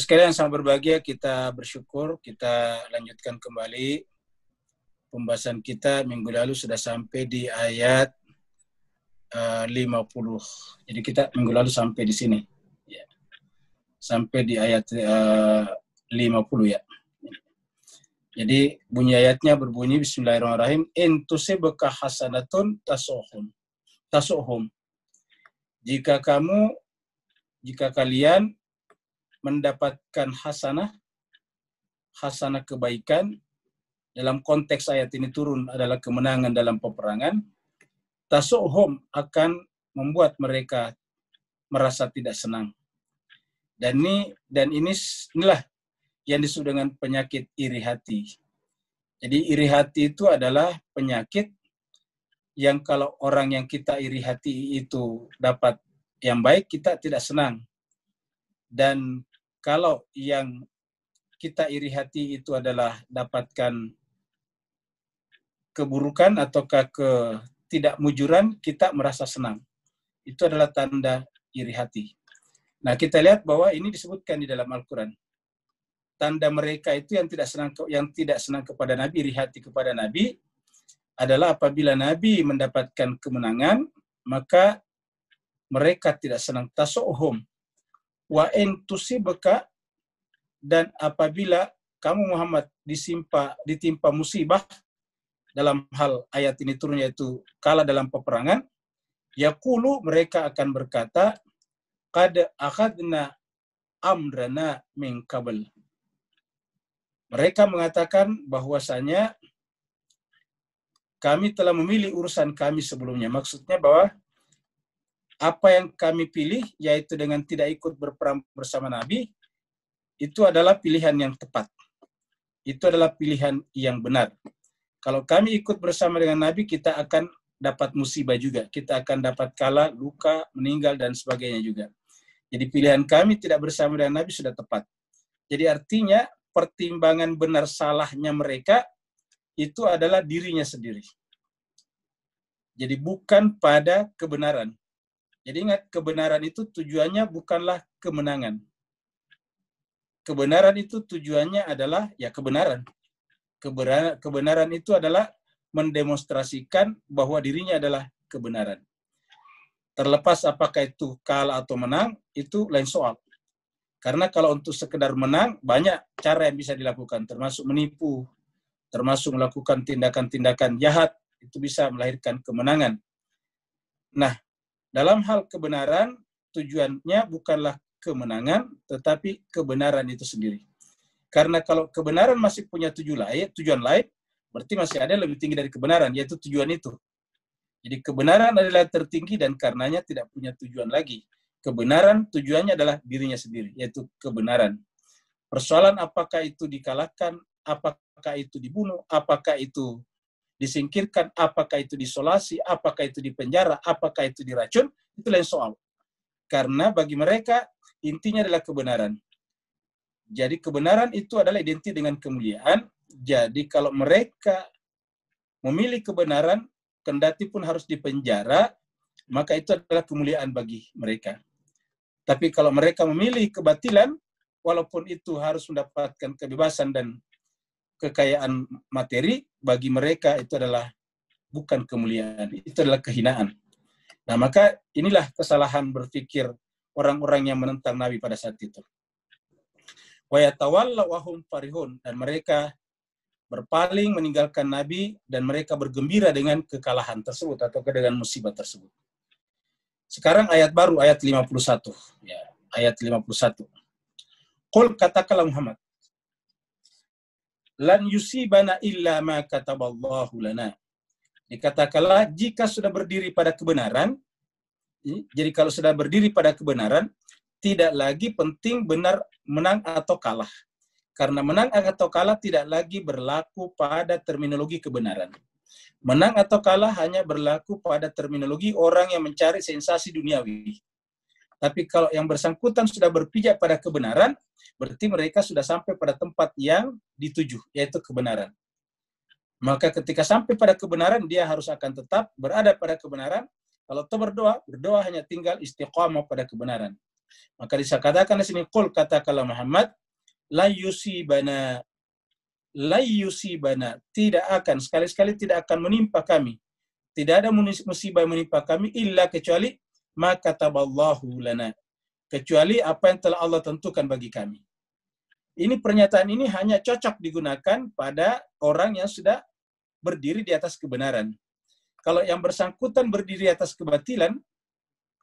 Sekalian sangat berbahagia, kita bersyukur kita lanjutkan kembali pembahasan kita. Minggu lalu sudah sampai di ayat 50. Jadi kita minggu lalu sampai di sini. Ya. Sampai di ayat 50 ya. Jadi bunyi ayatnya berbunyi Bismillahirrahmanirrahim. In tusibka hasanatun tasuhum. Jika kalian mendapatkan hasanah kebaikan, dalam konteks ayat ini turun adalah kemenangan dalam peperangan, tasuhum akan membuat mereka merasa tidak senang. Dan inilah yang disebut dengan penyakit iri hati. Jadi iri hati itu adalah penyakit yang kalau orang yang kita iri hati itu dapat yang baik, kita tidak senang. Dan kalau yang kita iri hati itu adalah dapatkan keburukan ataukah ketidakmujuran, kita merasa senang. Itu adalah tanda iri hati. Nah, kita lihat bahwa ini disebutkan di dalam Al-Quran. Tanda mereka itu yang tidak senang kepada Nabi, iri hati kepada Nabi, adalah apabila Nabi mendapatkan kemenangan, maka mereka tidak senang. Tasuhum. Wa in tusibka, dan apabila kamu Muhammad ditimpa musibah, dalam hal ayat ini turun yaitu kalah dalam peperangan, yaqulu, mereka akan berkata, qad akhadna amrana min qabl. Mereka mengatakan bahwasanya kami telah memilih urusan kami sebelumnya. Maksudnya bahwa apa yang kami pilih, yaitu dengan tidak ikut berperang bersama Nabi, itu adalah pilihan yang tepat. Itu adalah pilihan yang benar. Kalau kami ikut bersama dengan Nabi, kita akan dapat musibah juga. Kita akan dapat kalah, luka, meninggal, dan sebagainya juga. Jadi pilihan kami tidak bersama dengan Nabi sudah tepat. Jadi artinya pertimbangan benar salahnya mereka itu adalah dirinya sendiri. Jadi bukan pada kebenaran. Jadi ingat, kebenaran itu tujuannya bukanlah kemenangan. Kebenaran itu tujuannya adalah ya kebenaran. Kebenaran itu adalah mendemonstrasikan bahwa dirinya adalah kebenaran. Terlepas apakah itu kalah atau menang, itu lain soal. Karena kalau untuk sekedar menang, banyak cara yang bisa dilakukan, termasuk menipu, termasuk melakukan tindakan-tindakan jahat, itu bisa melahirkan kemenangan. Nah, dalam hal kebenaran, tujuannya bukanlah kemenangan, tetapi kebenaran itu sendiri. Karena kalau kebenaran masih punya tujuan lain, berarti masih ada yang lebih tinggi dari kebenaran, yaitu tujuan itu. Jadi kebenaran adalah tertinggi dan karenanya tidak punya tujuan lagi. Kebenaran tujuannya adalah dirinya sendiri, yaitu kebenaran. Persoalan apakah itu dikalahkan, apakah itu dibunuh, apakah itu disingkirkan, apakah itu diisolasi, apakah itu dipenjara, apakah itu diracun, itu lain soal. Karena bagi mereka intinya adalah kebenaran. Jadi kebenaran itu adalah identik dengan kemuliaan. Jadi kalau mereka memilih kebenaran, kendati pun harus dipenjara, maka itu adalah kemuliaan bagi mereka. Tapi kalau mereka memilih kebatilan, walaupun itu harus mendapatkan kebebasan dan kekayaan materi, bagi mereka itu adalah bukan kemuliaan, itu adalah kehinaan. Nah, maka inilah kesalahan berpikir orang-orang yang menentang Nabi pada saat itu. Wa yatawallaw wa hum farihun, dan mereka berpaling meninggalkan Nabi dan mereka bergembira dengan kekalahan tersebut atau dengan musibah tersebut. Sekarang ayat baru, ayat 51. Ya, ayat 51. Qul, katakanlah Muhammad, lan yusibana illa ma kataballahu lana. Dikatakanlah jika sudah berdiri pada kebenaran, jadi kalau sudah berdiri pada kebenaran, tidak lagi penting benar menang atau kalah. Karena menang atau kalah tidak lagi berlaku pada terminologi kebenaran. Menang atau kalah hanya berlaku pada terminologi orang yang mencari sensasi duniawi. Tapi kalau yang bersangkutan sudah berpijak pada kebenaran, berarti mereka sudah sampai pada tempat yang dituju, yaitu kebenaran. Maka ketika sampai pada kebenaran, dia harus akan tetap berada pada kebenaran. Kalau itu berdoa hanya tinggal istiqamah pada kebenaran. Maka disakatakan di sini, qul, katakanlah Muhammad, la yusibana, tidak akan, sekali-sekali tidak akan menimpa kami. Tidak ada musibah yang menimpa kami, illa kecuali ma kataballahu lana. Kecuali apa yang telah Allah tentukan bagi kami. Ini pernyataan ini hanya cocok digunakan pada orang yang sudah berdiri di atas kebenaran. Kalau yang bersangkutan berdiri di atas kebatilan,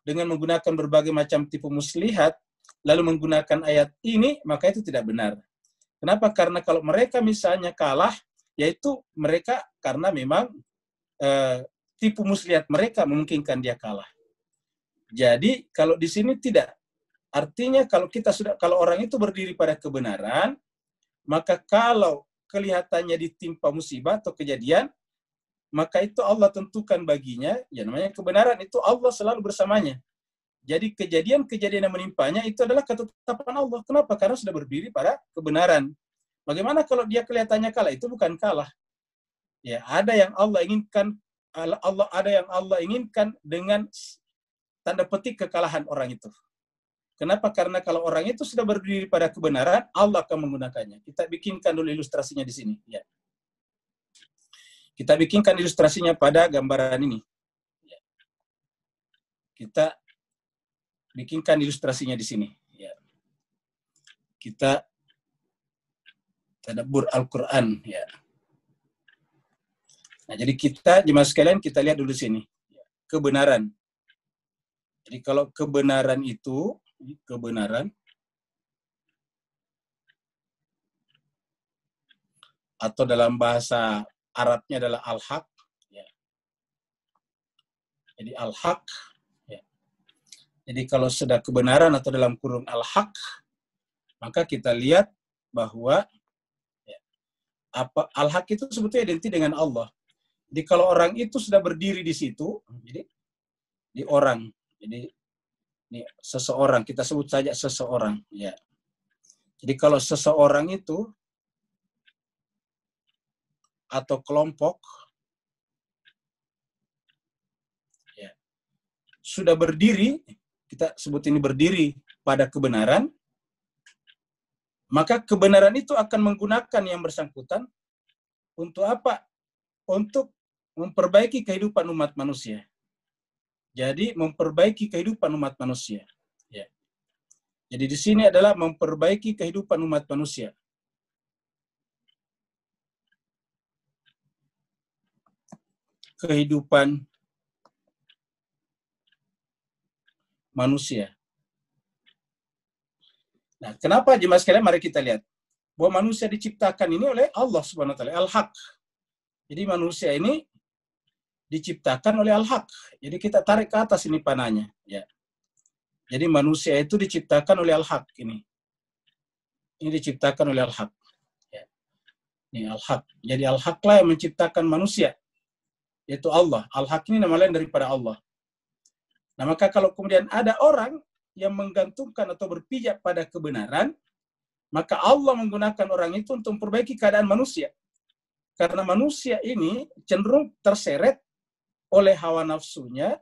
dengan menggunakan berbagai macam tipu muslihat, lalu menggunakan ayat ini, maka itu tidak benar. Kenapa? Karena kalau mereka misalnya kalah, yaitu mereka karena memang tipu muslihat mereka memungkinkan dia kalah. Jadi kalau di sini tidak. Artinya kalau orang itu berdiri pada kebenaran, maka kalau kelihatannya ditimpa musibah atau kejadian, maka itu Allah tentukan baginya, ya namanya kebenaran, itu Allah selalu bersamanya. Jadi kejadian-kejadian yang menimpanya itu adalah ketetapan Allah. Kenapa? Karena sudah berdiri pada kebenaran. Bagaimana kalau dia kelihatannya kalah? Itu bukan kalah. Ya, ada yang Allah inginkan dengan tanda petik kekalahan orang itu. Kenapa? Karena kalau orang itu sudah berdiri pada kebenaran, Allah akan menggunakannya. Kita bikinkan dulu ilustrasinya di sini. Ya. Kita bikinkan ilustrasinya pada gambaran ini. Ya. Kita bikinkan ilustrasinya di sini. Ya. Kita tadabbur Al-Quran. Ya. Nah, jadi kita, jemaah sekalian, kita lihat dulu sini. Kebenaran. Jadi kalau kebenaran itu, atau dalam bahasa Arabnya adalah al-haq. Ya. Jadi al-haq. Ya. Jadi kalau sudah kebenaran atau dalam kurung al-haq, maka kita lihat bahwa ya, al-haq itu sebetulnya identik dengan Allah. Jadi kalau orang itu sudah berdiri di situ, jadi di orang, jadi ini seseorang, kita sebut saja seseorang. Ya. Jadi kalau seseorang itu atau kelompok ya, sudah berdiri, kita sebut ini berdiri pada kebenaran, maka kebenaran itu akan menggunakan yang bersangkutan untuk apa? Untuk memperbaiki kehidupan umat manusia. Jadi memperbaiki kehidupan umat manusia. Ya. Jadi di sini adalah memperbaiki kehidupan umat manusia. Kehidupan manusia. Nah, kenapa jemaah sekalian? Mari kita lihat bahwa manusia diciptakan ini oleh Allah Subhanahu wa taala, Al-Haq. Jadi manusia ini diciptakan oleh Al-Haq. Jadi kita tarik ke atas ini panahnya, ya. Jadi manusia itu diciptakan oleh Al-Haq ini. Ini diciptakan oleh Al-Haq. Ya. Ini Al-Haq. Jadi Al-Haq lah yang menciptakan manusia. Yaitu Allah. Al-Haq ini nama lain daripada Allah. Nah, maka kalau kemudian ada orang yang menggantungkan atau berpijak pada kebenaran, maka Allah menggunakan orang itu untuk memperbaiki keadaan manusia. Karena manusia ini cenderung terseret oleh hawa nafsunya,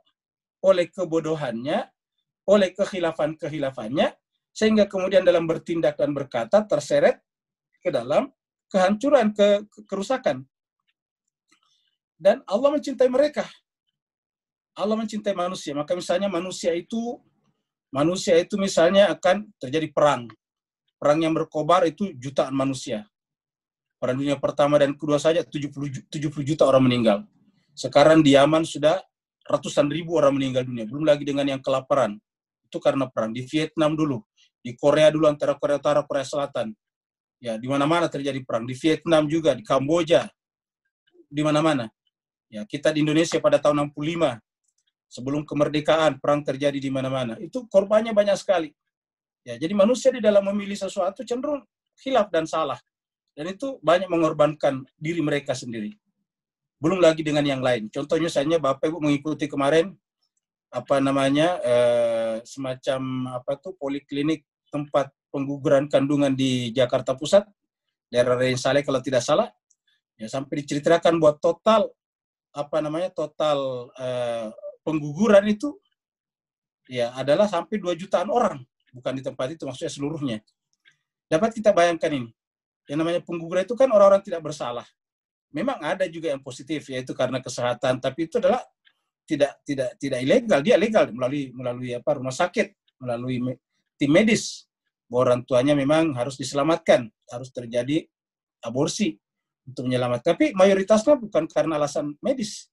oleh kebodohannya, oleh kekhilafan-kehilafannya, sehingga kemudian dalam bertindak dan berkata terseret ke dalam kehancuran, kerusakan. Dan Allah mencintai mereka. Allah mencintai manusia. Maka misalnya manusia itu misalnya akan terjadi perang. Perang yang berkobar itu jutaan manusia. Perang dunia pertama dan kedua saja 70 juta orang meninggal. Sekarang di Yaman sudah ratusan ribu orang meninggal dunia. Belum lagi dengan yang kelaparan. Itu karena perang. Di Vietnam dulu. Di Korea dulu, antara Korea Utara, Korea Selatan. Ya, di mana-mana terjadi perang. Di Vietnam juga, di Kamboja. Di mana-mana. Ya, kita di Indonesia pada tahun 65, sebelum kemerdekaan, perang terjadi di mana-mana. Itu korbannya banyak sekali. Ya, jadi manusia di dalam memilih sesuatu cenderung khilaf dan salah. Dan itu banyak mengorbankan diri mereka sendiri. Belum lagi dengan yang lain. Contohnya misalnya Bapak Ibu mengikuti kemarin semacam poliklinik tempat pengguguran kandungan di Jakarta Pusat, daerah Raden Saleh kalau tidak salah. Ya, sampai diceritakan buat total pengguguran itu ya adalah sampai 2 jutaan orang, bukan di tempat itu, maksudnya seluruhnya. Dapat kita bayangkan ini. Yang namanya pengguguran itu kan orang-orang tidak bersalah. Memang ada juga yang positif, yaitu karena kesehatan, tapi itu adalah tidak ilegal, dia legal melalui rumah sakit, melalui tim medis. Orang tuanya memang harus diselamatkan, harus terjadi aborsi untuk menyelamatkan. Tapi mayoritasnya bukan karena alasan medis.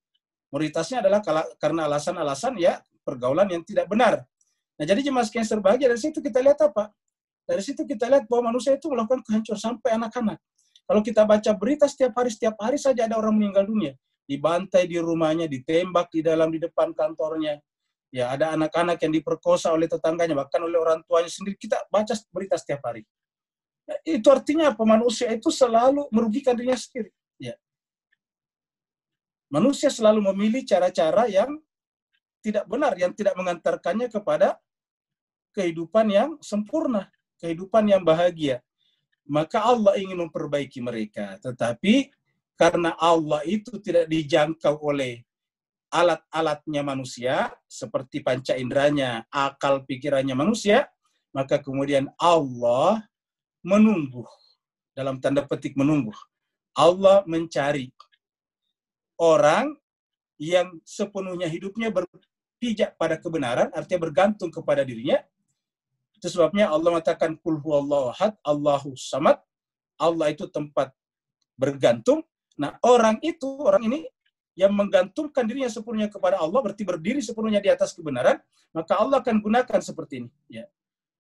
Mayoritasnya adalah karena alasan-alasan ya pergaulan yang tidak benar. Nah, jadi jemaah sekalian berbahagia, dari situ kita lihat apa? Dari situ kita lihat bahwa manusia itu melakukan kehancuran sampai anak-anak. Kalau kita baca berita setiap hari saja ada orang meninggal dunia. Dibantai di rumahnya, ditembak di depan kantornya. Ya, ada anak-anak yang diperkosa oleh tetangganya, bahkan oleh orang tuanya sendiri. Kita baca berita setiap hari. Nah, itu artinya apa? Manusia itu selalu merugikan dirinya sendiri. Ya. Manusia selalu memilih cara-cara yang tidak benar, yang tidak mengantarkannya kepada kehidupan yang sempurna, kehidupan yang bahagia. Maka Allah ingin memperbaiki mereka. Tetapi karena Allah itu tidak dijangkau oleh alat-alatnya manusia, seperti panca inderanya, akal pikirannya manusia, maka kemudian Allah menunggu, dalam tanda petik menunggu. Allah mencari orang yang sepenuhnya hidupnya berpijak pada kebenaran, artinya bergantung kepada dirinya. Itu sebabnya Allah mengatakan qul huwallahu ahad, Allahus samad. Allah itu tempat bergantung. Nah, orang ini yang menggantungkan dirinya sepenuhnya kepada Allah, berarti berdiri sepenuhnya di atas kebenaran, maka Allah akan gunakan seperti ini. Ya.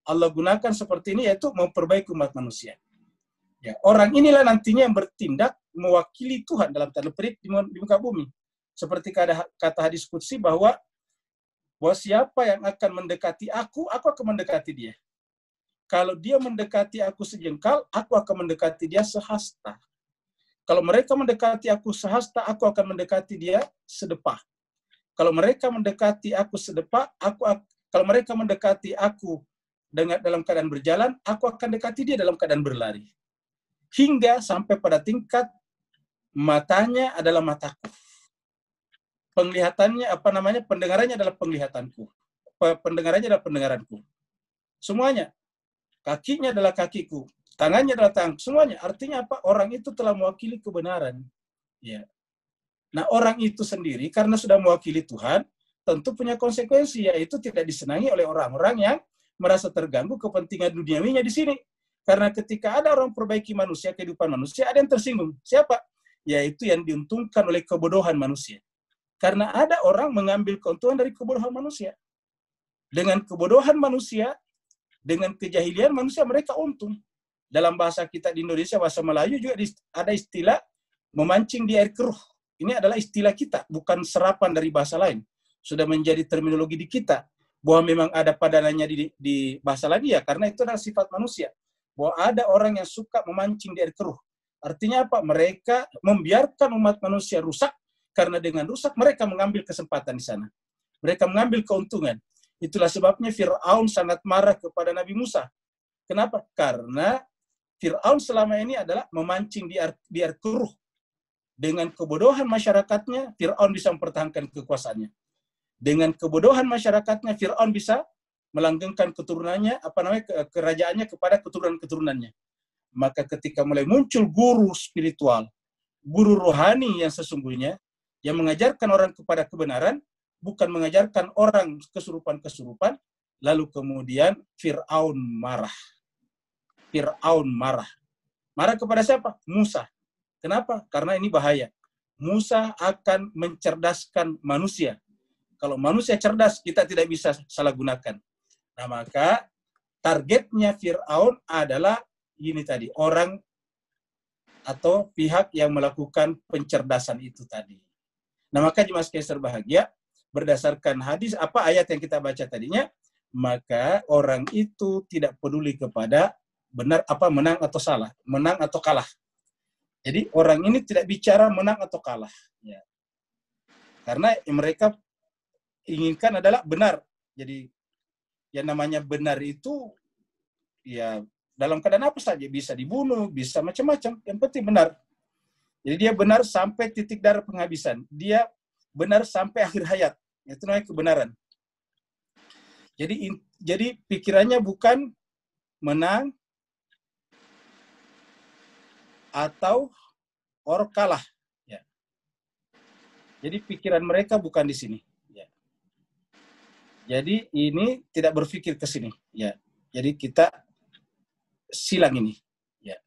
Allah gunakan seperti ini, yaitu memperbaiki umat manusia. Ya. Orang inilah nantinya yang bertindak mewakili Tuhan dalam tanda petik di muka bumi. Seperti kata hadis qudsi bahwa siapa yang akan mendekati aku akan mendekati dia. Kalau dia mendekati aku sejengkal, aku akan mendekati dia sehasta. Kalau mereka mendekati aku sehasta, aku akan mendekati dia sedepah. Kalau mereka mendekati aku sedepah, kalau mereka mendekati aku dalam keadaan berjalan, aku akan dekati dia dalam keadaan berlari. Hingga sampai pada tingkat matanya adalah mataku. Penglihatannya pendengarannya adalah penglihatanku. Pendengarannya adalah pendengaranku. Semuanya. Kakinya adalah kakiku. Tangannya adalah tangan. Semuanya. Artinya apa? Orang itu telah mewakili kebenaran. Ya. Nah, orang itu sendiri karena sudah mewakili Tuhan, tentu punya konsekuensi, yaitu tidak disenangi oleh orang-orang yang merasa terganggu kepentingan duniawinya di sini. Karena ketika ada orang perbaiki manusia, kehidupan manusia, ada yang tersinggung. Siapa? Yaitu yang diuntungkan oleh kebodohan manusia. Karena ada orang mengambil keuntungan dari kebodohan manusia. Dengan kebodohan manusia, dengan kejahilian manusia, mereka untung. Dalam bahasa kita di Indonesia, bahasa Melayu juga ada istilah memancing di air keruh. Ini adalah istilah kita, bukan serapan dari bahasa lain. Sudah menjadi terminologi di kita. Bahwa memang ada padanannya di bahasa lain, ya, karena itu adalah sifat manusia. Bahwa ada orang yang suka memancing di air keruh. Artinya apa? Mereka membiarkan umat manusia rusak, karena dengan rusak mereka mengambil kesempatan di sana. Mereka mengambil keuntungan. Itulah sebabnya Fir'aun sangat marah kepada Nabi Musa. Kenapa? Karena Fir'aun selama ini adalah memancing di air keruh. Dengan kebodohan masyarakatnya, Fir'aun bisa mempertahankan kekuasaannya. Dengan kebodohan masyarakatnya, Fir'aun bisa melanggengkan keturunannya, kerajaannya kepada keturunan-keturunannya. Maka ketika mulai muncul guru spiritual, guru rohani yang sesungguhnya, yang mengajarkan orang kepada kebenaran, bukan mengajarkan orang kesurupan-kesurupan, lalu kemudian Fir'aun marah. Fir'aun marah. Marah kepada siapa? Musa. Kenapa? Karena ini bahaya. Musa akan mencerdaskan manusia. Kalau manusia cerdas, kita tidak bisa salah gunakan. Nah, maka targetnya Fir'aun adalah ini tadi, orang atau pihak yang melakukan pencerdasan itu tadi. Nah, maka jemaah sekalian berbahagia, berdasarkan hadis ayat yang kita baca tadinya, maka orang itu tidak peduli kepada benar menang atau salah, menang atau kalah. Jadi orang ini tidak bicara menang atau kalah, ya. Karena mereka inginkan adalah benar. Jadi yang namanya benar itu ya dalam keadaan apa saja, bisa dibunuh, bisa macam-macam, yang penting benar. Jadi dia benar sampai titik darah penghabisan. Dia benar sampai akhir hayat. Itu namanya kebenaran. Jadi pikirannya bukan menang atau kalah. Ya. Jadi pikiran mereka bukan di sini. Ya. Jadi ini tidak berpikir ke sini. Ya. Jadi kita silang ini. Ya.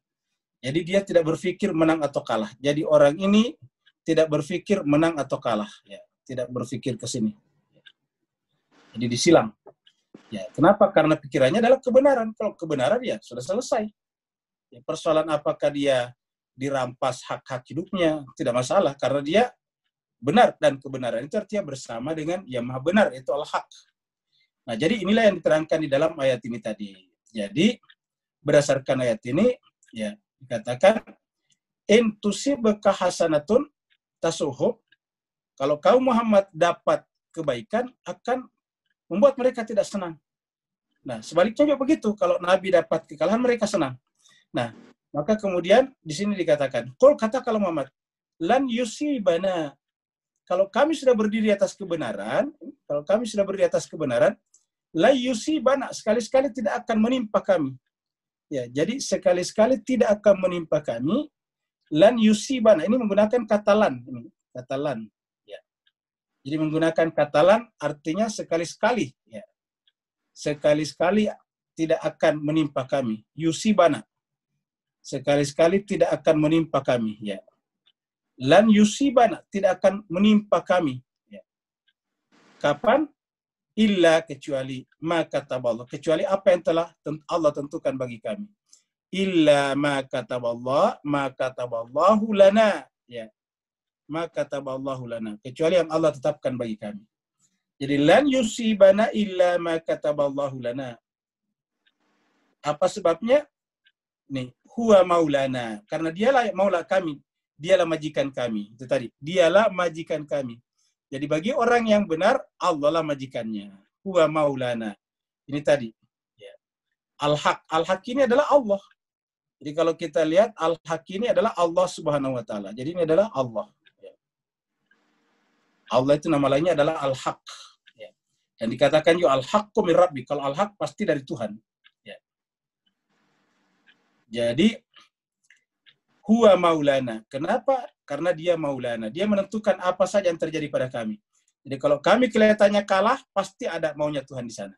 Jadi dia tidak berpikir menang atau kalah. Jadi orang ini tidak berpikir menang atau kalah. Ya. Tidak berpikir ke sini. Ya. Jadi disilang. Ya. Kenapa? Karena pikirannya adalah kebenaran. Kalau kebenaran ya sudah selesai. Ya, persoalan apakah dia dirampas hak-hak hidupnya, tidak masalah. Karena dia benar, dan kebenaran itu artinya bersama dengan yang maha benar, itu al-haq. Nah, jadi inilah yang diterangkan di dalam ayat ini tadi. Jadi, berdasarkan ayat ini, ya dikatakan, in tusibka hasanatun tasuhum, kalau kaum Muhammad dapat kebaikan, akan membuat mereka tidak senang. Nah, sebaliknya juga begitu, kalau Nabi dapat kekalahan, mereka senang. Nah, maka kemudian di sini dikatakan, qul kata kalau Muhammad, lan yusibana, kalau kami sudah berdiri atas kebenaran, la yusibana, sekali-sekali tidak akan menimpa kami. Ya, jadi sekali-sekali tidak akan menimpa kami, lan yusibana, ini menggunakan kata lan, ya. Jadi menggunakan kata lan artinya sekali-sekali, ya. Sekali-sekali tidak akan menimpa kami. Yusibana, sekali-sekali tidak akan menimpa kami, ya. Lan yusibana, tidak akan menimpa kami, ya. Kapan? Illa, kecuali ma kataballah, kecuali apa yang telah Allah tentukan bagi kami. Illa ma kataballahu lana, ya. Ma kataballahu lana, kecuali yang Allah tetapkan bagi kami. Jadi lan yusibana illa ma kataballahu lana. Apa sebabnya? Nih, huwa maulana, karena dialah maula kami, dialah majikan kami. Itu tadi, dialah majikan kami. Jadi bagi orang yang benar, Allah lah majikannya. Huwa maulana. Ini tadi. Ya. Al-haq. Al-haq ini adalah Allah. Jadi kalau kita lihat, al-haq ini adalah Allah Subhanahu wa Ta'ala. Jadi ini adalah Allah. Ya. Allah itu nama lainnya adalah al-haq. Ya. Dan dikatakan juga al-haqqu min rabbi. Kalau al-haq pasti dari Tuhan. Jadi, huwa maulana. Kenapa? Karena dia maulana. Dia menentukan apa saja yang terjadi pada kami. Jadi kalau kami kelihatannya kalah, pasti ada maunya Tuhan di sana.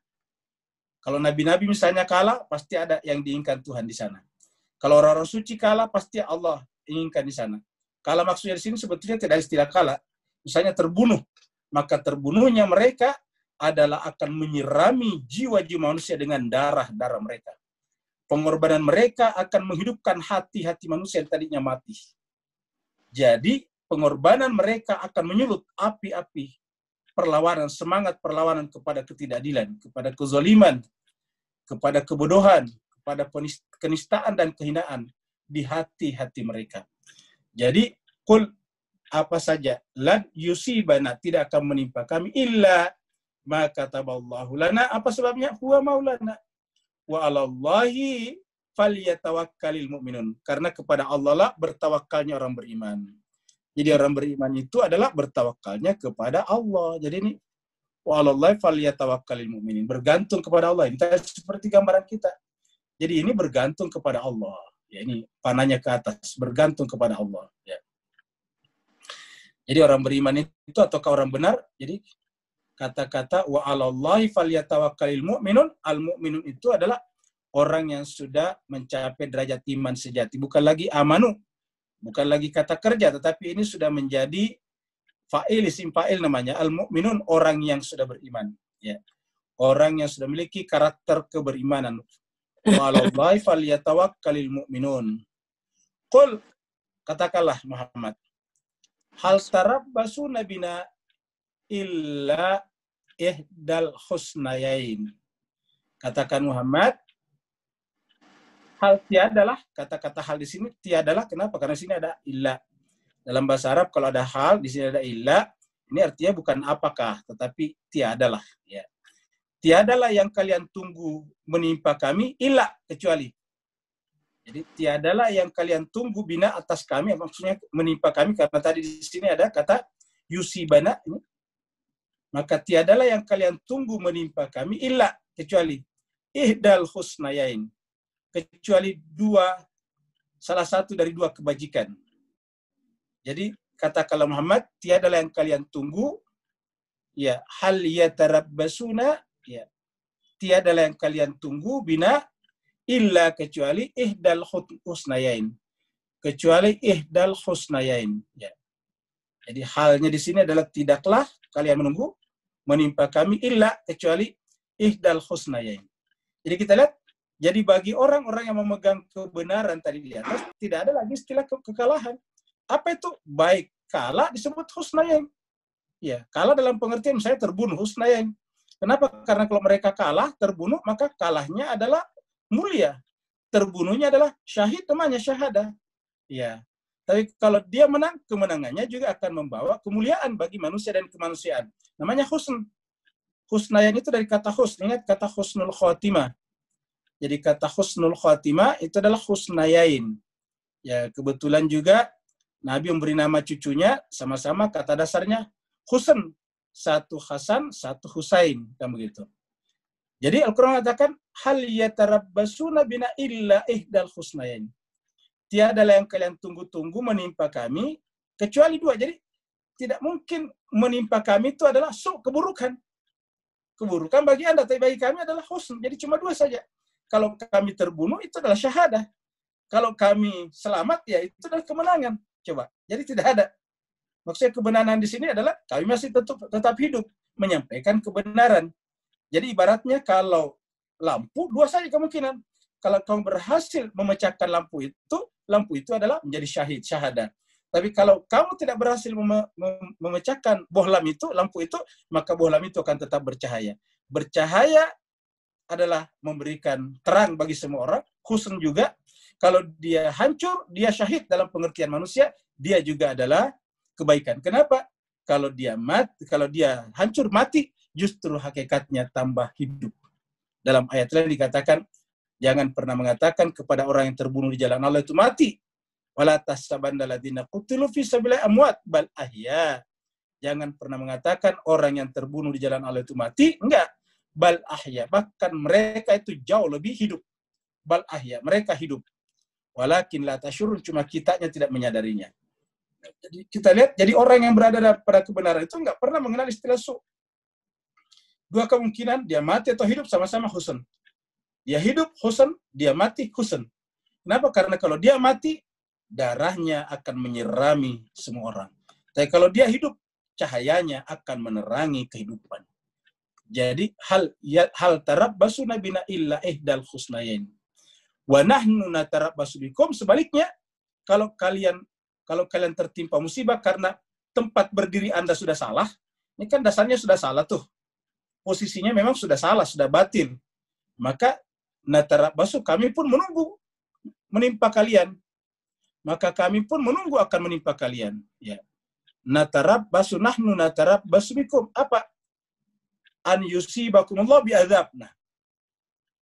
Kalau nabi-nabi misalnya kalah, pasti ada yang diinginkan Tuhan di sana. Kalau orang-orang suci kalah, pasti Allah inginkan di sana. Kalah maksudnya di sini sebetulnya tidak ada istilah kalah. Misalnya terbunuh. Maka terbunuhnya mereka adalah akan menyirami jiwa-jiwa manusia dengan darah-darah mereka. Pengorbanan mereka akan menghidupkan hati-hati manusia yang tadinya mati. Jadi, pengorbanan mereka akan menyulut api-api perlawanan, semangat perlawanan kepada ketidakadilan, kepada kezaliman, kepada kebodohan, kepada kenistaan dan kehinaan di hati-hati mereka. Jadi, kul apa saja, lan yusibana, tidak akan menimpa kami, illa ma kataballahu lana. Apa sebabnya? Huwa maulana. Wa 'alallahi falyatawakkalul mu'minun. Karena kepada Allah lah bertawakalnya orang beriman. Jadi orang beriman itu adalah bertawakalnya kepada Allah. Jadi ini wa 'alallahi falyatawakkalul mu'minun. Bergantung kepada Allah. Ini seperti gambaran kita. Jadi ini bergantung kepada Allah. Ya, ini panahnya ke atas, bergantung kepada Allah. Ya. Jadi orang beriman itu ataukah orang benar? Jadi kata-kata wa 'alallahi falyatawakkalul mu'minun, al-mu'minun itu adalah orang yang sudah mencapai derajat iman sejati, bukan lagi amanu, bukan lagi kata kerja, tetapi ini sudah menjadi fa'il, isim fa'il namanya, al-mu'minun, orang yang sudah beriman, ya. Orang yang sudah memiliki karakter keberimanan. Wa 'alallahi falyatawakkalul mu'minun. Qul, katakanlah Muhammad, hal tarabbasu nabina illa ihdal husnayain. Katakan Muhammad, hal tiadalah, kata-kata hal di sini tiadalah. Kenapa? Karena di sini ada illa. Dalam bahasa Arab kalau ada hal, di sini ada illa, ini artinya bukan apakah, tetapi tiadalah. Ya. Tiadalah yang kalian tunggu menimpa kami, illa, kecuali. Jadi tiadalah yang kalian tunggu bina atas kami, maksudnya menimpa kami, karena tadi di sini ada kata yusibana, maka tiadalah yang kalian tunggu menimpa kami illa, kecuali ihdal husnayain, kecuali salah satu dari dua kebajikan. Jadi kata kalau Muhammad, tiadalah yang kalian tunggu, ya, hal yatarabbasuna, ya, tiadalah yang kalian tunggu bina illa, kecuali ihdal husnayain, kecuali ihdal husnayain, ya. Jadi halnya di sini adalah tidaklah kalian menunggu menimpa kami illa, kecuali ihdal husnayain. Jadi kita lihat, jadi bagi orang-orang yang memegang kebenaran tadi di atas, tidak ada lagi istilah kekalahan. Apa itu? Baik kalah disebut husnayain. Ya, kalah dalam pengertian saya terbunuh, husnayain. Kenapa? Karena kalau mereka kalah, terbunuh, maka kalahnya adalah mulia. Terbunuhnya adalah syahid, namanya syahadah. Ya. Tapi kalau dia menang, kemenangannya juga akan membawa kemuliaan bagi manusia dan kemanusiaan. Namanya husn. Husnayain itu dari kata husn. Ingat kata husnul khotimah. Jadi kata husnul khotimah itu adalah husnayain. Ya, kebetulan juga Nabi memberi nama cucunya sama-sama kata dasarnya Husn. Satu Hasan, satu Husain, kan begitu. Jadi Al-Quran mengatakan hal yatarabbasuna bina illa ihdal husnayain. Tiadalah yang kalian tunggu-tunggu menimpa kami kecuali dua. Jadi tidak mungkin menimpa kami itu adalah keburukan. Keburukan bagi Anda, tapi bagi kami adalah husn. Jadi cuma dua saja. Kalau kami terbunuh itu adalah syahadah. Kalau kami selamat ya itu adalah kemenangan. Coba. Jadi tidak ada. Maksudnya kebenaran di sini adalah kami masih tetap hidup menyampaikan kebenaran. Jadi ibaratnya kalau lampu dua saja kemungkinan. Kalau kamu berhasil memecahkan lampu itu adalah menjadi syahid, syahadah. Tapi kalau kamu tidak berhasil memecahkan bohlam itu, lampu itu, maka bohlam itu akan tetap bercahaya. Bercahaya adalah memberikan terang bagi semua orang. Husn juga, kalau dia hancur, dia syahid dalam pengertian manusia, dia juga adalah kebaikan. Kenapa? Kalau dia hancur, mati, justru hakikatnya tambah hidup. Dalam ayat lain dikatakan, jangan pernah mengatakan kepada orang yang terbunuh di jalan Allah itu mati. Wala tahsabanna alladziina qutilu fi sabilillahi amwat bal ahya. Jangan pernah mengatakan orang yang terbunuh di jalan Allah itu mati. Enggak. Bal ahya. Bahkan mereka itu jauh lebih hidup. Bal ahya. Mereka hidup. Walakin la tasyurun. Cuma kitanya tidak menyadarinya. Jadi kita lihat, jadi orang yang berada pada kebenaran itu enggak pernah mengenal istilah Dua kemungkinan, dia mati atau hidup sama-sama husn. Dia hidup husn, dia mati husn. Kenapa? Karena kalau dia mati, darahnya akan menyirami semua orang. Tapi kalau dia hidup, cahayanya akan menerangi kehidupan. Jadi hal tarabbasuna bina illa ihdal husnayain. Wa nahnu natarabbasu bikum, sebaliknya kalau kalian tertimpa musibah karena tempat berdiri Anda sudah salah, ini kan dasarnya sudah salah tuh. Posisinya memang sudah salah, sudah batil. Maka natarabbasu, kami pun menunggu menimpa kalian. Maka kami pun menunggu akan menimpa kalian. Ya. Natarabbasu nahnu natarabbasu bikum. Apa? An yusibakumullah bi'adzab. Nah,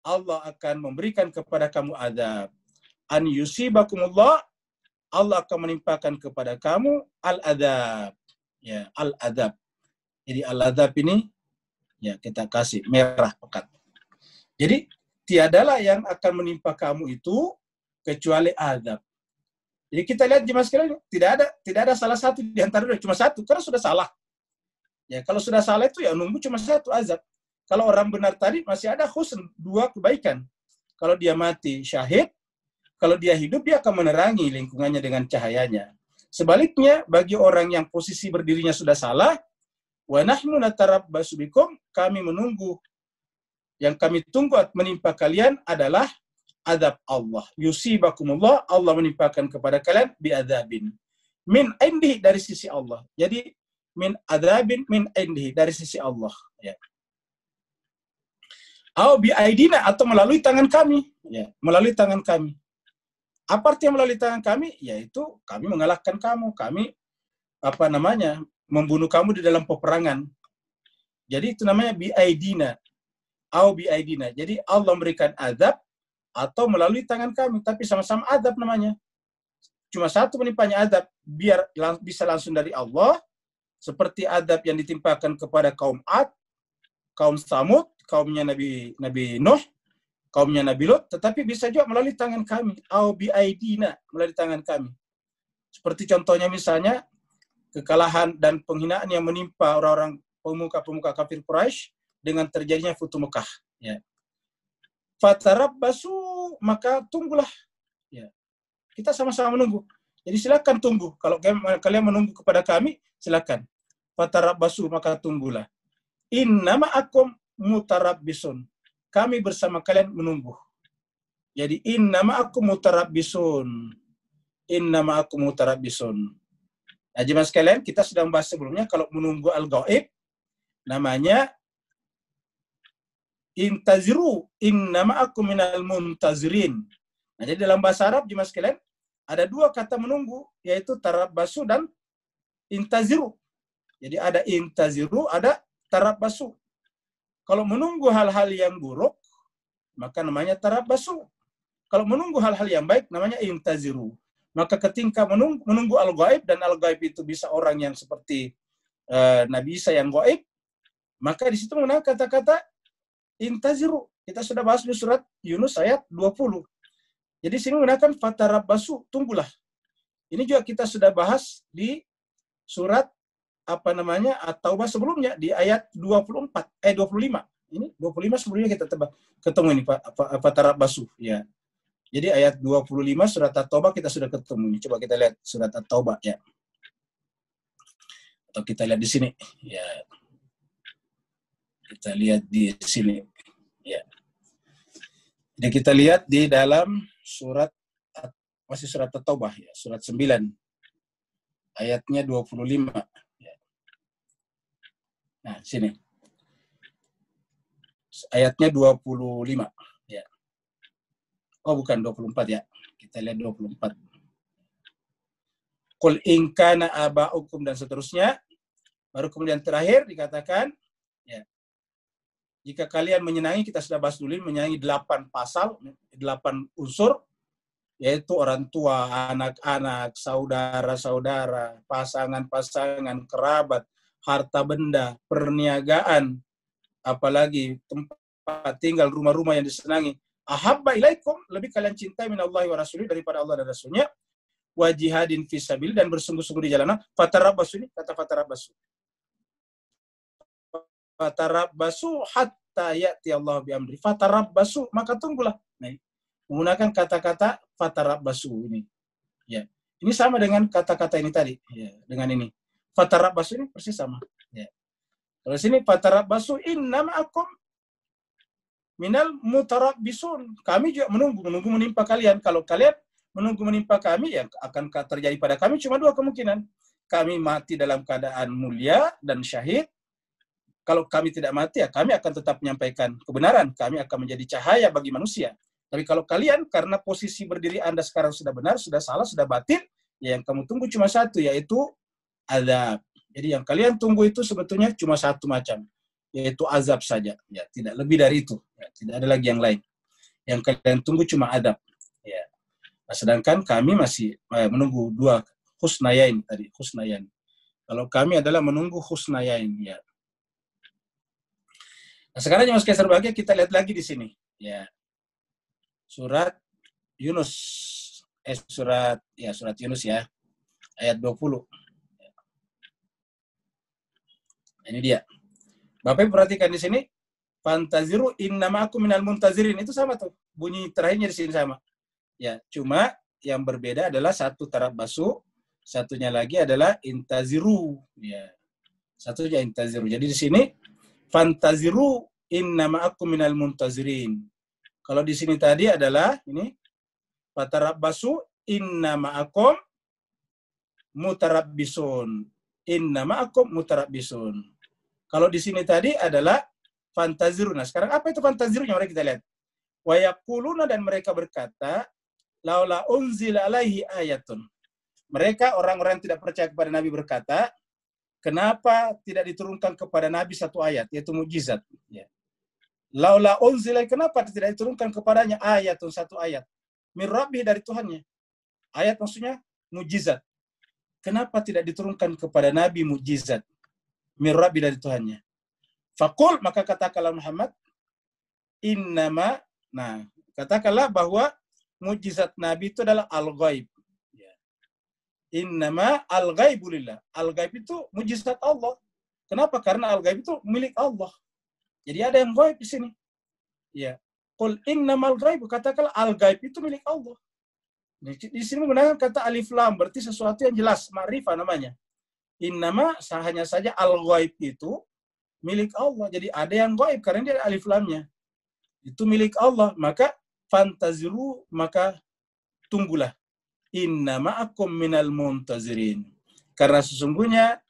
Allah akan memberikan kepada kamu azab. An yusibakumullah, Allah akan menimpakan kepada kamu al-adzab. Ya, al-adzab. Jadi al-adzab ini ya kita kasih merah pekat. Jadi tiadalah yang akan menimpa kamu itu kecuali azab. Jadi kita lihat jemaah sekalian, tidak ada salah satu di antara dua, cuma satu, karena sudah salah. Ya, kalau sudah salah itu ya nunggu cuma satu, azab. Kalau orang benar tadi masih ada husn, dua kebaikan. Kalau dia mati syahid, kalau dia hidup dia akan menerangi lingkungannya dengan cahayanya. Sebaliknya bagi orang yang posisi berdirinya sudah salah, wa nahnu natarabbasu bikum, kami menunggu, yang kami tunggu menimpa kalian adalah azab Allah. Yusibakumullah, Allah menimpakan kepada kalian bi'adzabin. Min indih, dari sisi Allah. Jadi min adzabin min indih, dari sisi Allah. Ya. Au bi'aidina, atau melalui tangan kami. Ya, melalui tangan kami. Apa artinya melalui tangan kami? Yaitu kami mengalahkan kamu. Kami membunuh kamu di dalam peperangan. Jadi itu namanya bi'aidina. Au bi'aidina. Jadi Allah memberikan azab atau melalui tangan kami, tapi sama-sama adab namanya. Cuma satu menimpanya adab, biar bisa langsung dari Allah, seperti adab yang ditimpakan kepada kaum Ad, kaum Samud, kaumnya Nabi Nuh, kaumnya Nabi Lot, tetapi bisa juga melalui tangan kami, au bi aidina, melalui tangan kami. Seperti contohnya misalnya, kekalahan dan penghinaan yang menimpa orang-orang pemuka-pemuka kafir Quraisy dengan terjadinya Futuh Mekah. Ya. Fatarabbasu, maka tunggulah. Ya. Kita sama-sama menunggu. Jadi silakan tunggu. Kalau kalian menunggu kepada kami, silakan. Fatarabbasu, maka tunggulah. Innama akum mutarabbisun. Kami bersama kalian menunggu. Jadi innama akum mutarabbisun. Innama akum mutarabbisun. Nah, jemaah sekalian, kita sudah membahas sebelumnya kalau menunggu al-ghaib namanya intaziru, innama akum minal muntazirin. Nah, jadi dalam bahasa Arab jemaah sekalian ada dua kata menunggu, yaitu tarabbasu dan intaziru. Jadi ada intaziru, ada tarabbasu. Kalau menunggu hal-hal yang buruk, maka namanya tarabbasu. Kalau menunggu hal-hal yang baik, namanya intaziru. Maka ketika menunggu al-ghaib, dan al-ghaib itu bisa orang yang seperti Nabi Isa yang ghaib, maka di situ menggunakan kata-kata intaziru. Kita sudah bahas di surat Yunus ayat 20. Jadi sini menggunakan fatarabbasu, tunggulah. Ini juga kita sudah bahas di surat At-Taubah sebelumnya di ayat 25. Ini 25 sebelumnya kita ketemu ini fatarabbasu, ya. Jadi ayat 25 surat At-Taubah kita sudah ketemu. Coba kita lihat surat At-Taubah, ya. Atau kita lihat di sini, ya. Kita lihat di sini, ya. Jadi kita lihat di dalam masih surat At-Taubah, ya, surat 9 ayatnya 25, ya. Nah, sini ayatnya 25, ya. Oh, bukan 24, ya. Kita lihat 24. Qul in kana aba'ukum, dan seterusnya. Baru kemudian terakhir dikatakan, ya, jika kalian menyenangi, kita sudah bahas dulu, menyenangi 8 pasal, 8 unsur, yaitu orang tua, anak-anak, saudara-saudara, pasangan-pasangan, kerabat, harta benda, perniagaan, apalagi tempat tinggal, rumah-rumah yang disenangi. Ahabba ilaikum, lebih kalian cintai minallahi wa rasulih, daripada Allah dan Rasulnya, wa jihadin fisabilillah, dan bersungguh-sungguh di jalanan. Fatarabbasu, ini kata fatarabbasu. Fatarabbasu hatta ya'ti Allah bi amri. Fatarabbasu, maka tunggulah. Nah, menggunakan kata-kata fatarabbasu ini. Ya. Ini sama dengan kata-kata ini tadi, ya, dengan ini. Fatarabbasu ini persis sama, ya. Kalau sini fatarabbasu innama akum minal mutarabbisun. Kami juga menunggu menimpa kalian. Kalau kalian menunggu menimpa kami, yang akan terjadi pada kami cuma dua kemungkinan. Kami mati dalam keadaan mulia dan syahid. Kalau kami tidak mati, ya kami akan tetap menyampaikan kebenaran. Kami akan menjadi cahaya bagi manusia. Tapi kalau kalian, karena posisi berdiri Anda sekarang sudah benar, sudah salah, sudah batil, ya yang kamu tunggu cuma satu, yaitu azab. Jadi yang kalian tunggu itu sebetulnya cuma satu macam, yaitu azab saja. Ya, tidak lebih dari itu. Ya, tidak ada lagi yang lain. Yang kalian tunggu cuma azab. Ya. Nah, sedangkan kami masih menunggu dua husnayain tadi, husnayain. Kalau kami adalah menunggu husnayain, ya. Nah, sekarang yang masih berbahagia, kita lihat lagi di sini, ya. Surat Yunus, surat Yunus, ya, ayat 20. Ini dia. Bapak perhatikan di sini, fantaziru innama aku minal muntazirin, itu sama tuh. Bunyi terakhirnya di sini sama. Ya, cuma yang berbeda adalah satu tarabbasu, satunya lagi adalah intaziru, ya. Satunya intaziru. Jadi di sini fantaziru innama aku minal muntazirin. Kalau di sini tadi adalah ini fatarabbasu innama akum mutarabbisun. Innama akum mutarabbisun. Kalau di sini tadi adalah fantaziru. Nah, sekarang apa itu fantazirunya? Mari kita lihat. Wa yaquluna, dan mereka berkata, laula unzila alaihi ayatun. Mereka orang-orang yang tidak percaya kepada Nabi berkata, kenapa tidak diturunkan kepada Nabi satu ayat, yaitu mukjizat, ya. Laula unzila, kenapa tidak diturunkan kepadanya ayatun, satu ayat. Min rabbih, dari Tuhannya. Ayat maksudnya mujizat. Kenapa tidak diturunkan kepada Nabi mujizat? Min rabbih, dari Tuhannya. Faqul, maka katakanlah Muhammad, innama, nah, katakanlah bahwa mujizat Nabi itu adalah al-ghaib. Innama al-ghaibu lillah. Al-ghaib itu mujizat Allah. Kenapa? Karena al-ghaib itu milik Allah. Jadi ada yang ghaib di sini. Ya. Qul innamal ghaib, katakanlah al-ghaib itu milik Allah. Di sini menggunakan kata alif lam, berarti sesuatu yang jelas, ma'rifah namanya. Innama, hanya saja al-ghaib itu milik Allah. Jadi ada yang ghaib karena dia ada alif lamnya. Itu milik Allah, maka fantaziru, maka tunggulah. Inna ma'akum minal muntazirin. Karena sesungguhnya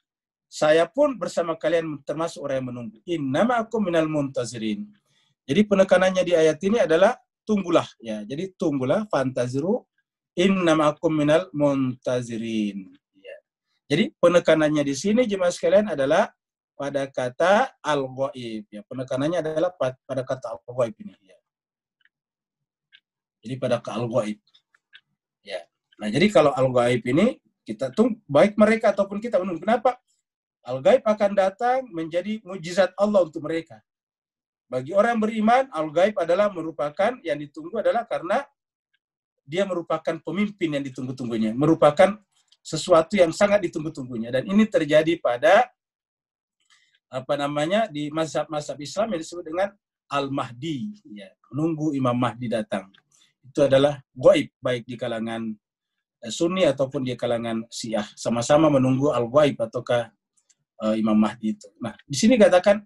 saya pun bersama kalian termasuk orang yang menunggu. Inna ma'akum minal muntazirin. Jadi penekanannya di ayat ini adalah tunggulah, ya. Jadi tunggulah, fantaziru, inna ma'akum minal muntazirin. Ya. Jadi penekanannya di sini jemaah sekalian adalah pada kata al-ghaib, ya. Penekanannya adalah pada kata al-ghaib ini, ya. Jadi pada al-ghaib. Ya. Nah, jadi kalau al-ghaib ini kita tunggu, baik mereka ataupun kita menunggu. Kenapa? Al-ghaib akan datang menjadi mujizat Allah untuk mereka. Bagi orang yang beriman, al-ghaib adalah merupakan, yang ditunggu adalah karena dia merupakan pemimpin yang ditunggu-tunggunya, merupakan sesuatu yang sangat ditunggu-tunggunya. Dan ini terjadi pada di mazhab-mazhab Islam yang disebut dengan al-mahdi, ya, menunggu Imam Mahdi datang. Itu adalah ghaib, baik di kalangan Sunni ataupun di kalangan Syiah, sama-sama menunggu al-ghaib ataukah Imam Mahdi itu. Nah, di sini katakan,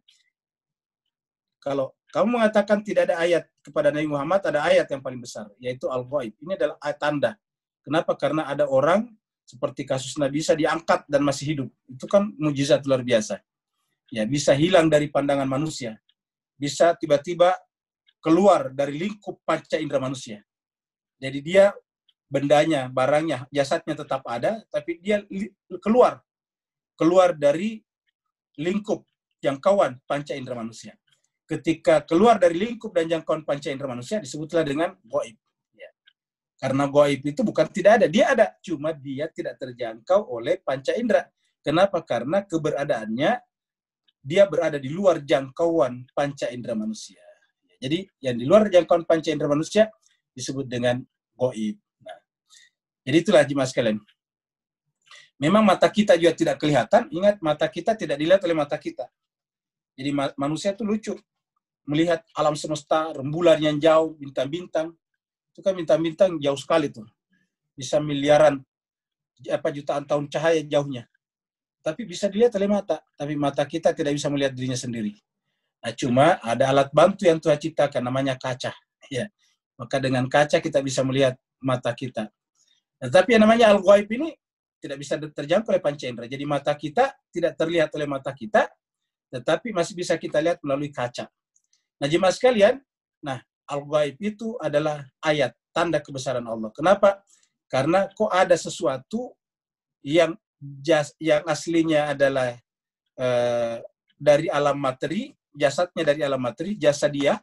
kalau kamu mengatakan tidak ada ayat kepada Nabi Muhammad, ada ayat yang paling besar, yaitu al-ghaib. Ini adalah tanda. Kenapa? Karena ada orang seperti kasus Nabi Isa diangkat dan masih hidup. Itu kan mujizat luar biasa. Ya, bisa hilang dari pandangan manusia. Bisa tiba-tiba keluar dari lingkup panca indera manusia. Jadi dia, bendanya, barangnya, jasadnya tetap ada, tapi dia keluar dari lingkup jangkauan panca indera manusia. Ketika keluar dari lingkup dan jangkauan panca indera manusia, disebutlah dengan ghaib. Ya. Karena ghaib itu bukan tidak ada, dia ada, cuma dia tidak terjangkau oleh panca indera. Kenapa? Karena keberadaannya dia berada di luar jangkauan panca indera manusia. Jadi yang di luar jangkauan panca indera manusia disebut dengan ghaib. Nah, jadi itulah jemaah sekalian. Memang mata kita juga tidak kelihatan. Ingat, mata kita tidak dilihat oleh mata kita. Jadi manusia itu lucu. Melihat alam semesta, rembulan yang jauh, bintang-bintang. Itu kan bintang-bintang jauh sekali tuh. Bisa miliaran, jutaan tahun cahaya jauhnya. Tapi bisa dilihat oleh mata. Tapi mata kita tidak bisa melihat dirinya sendiri. Nah, cuma ada alat bantu yang Tuhan ciptakan, namanya kaca. Ya. Maka dengan kaca kita bisa melihat mata kita. Nah, tapi yang namanya al-ghaib ini tidak bisa terjangkau oleh panca indera. Jadi mata kita tidak terlihat oleh mata kita, tetapi masih bisa kita lihat melalui kaca. Nah, jemaah sekalian, nah, al-ghaib itu adalah ayat, tanda kebesaran Allah. Kenapa? Karena kok ada sesuatu yang aslinya adalah dari alam materi, jasadnya dari alam materi, jasad dia,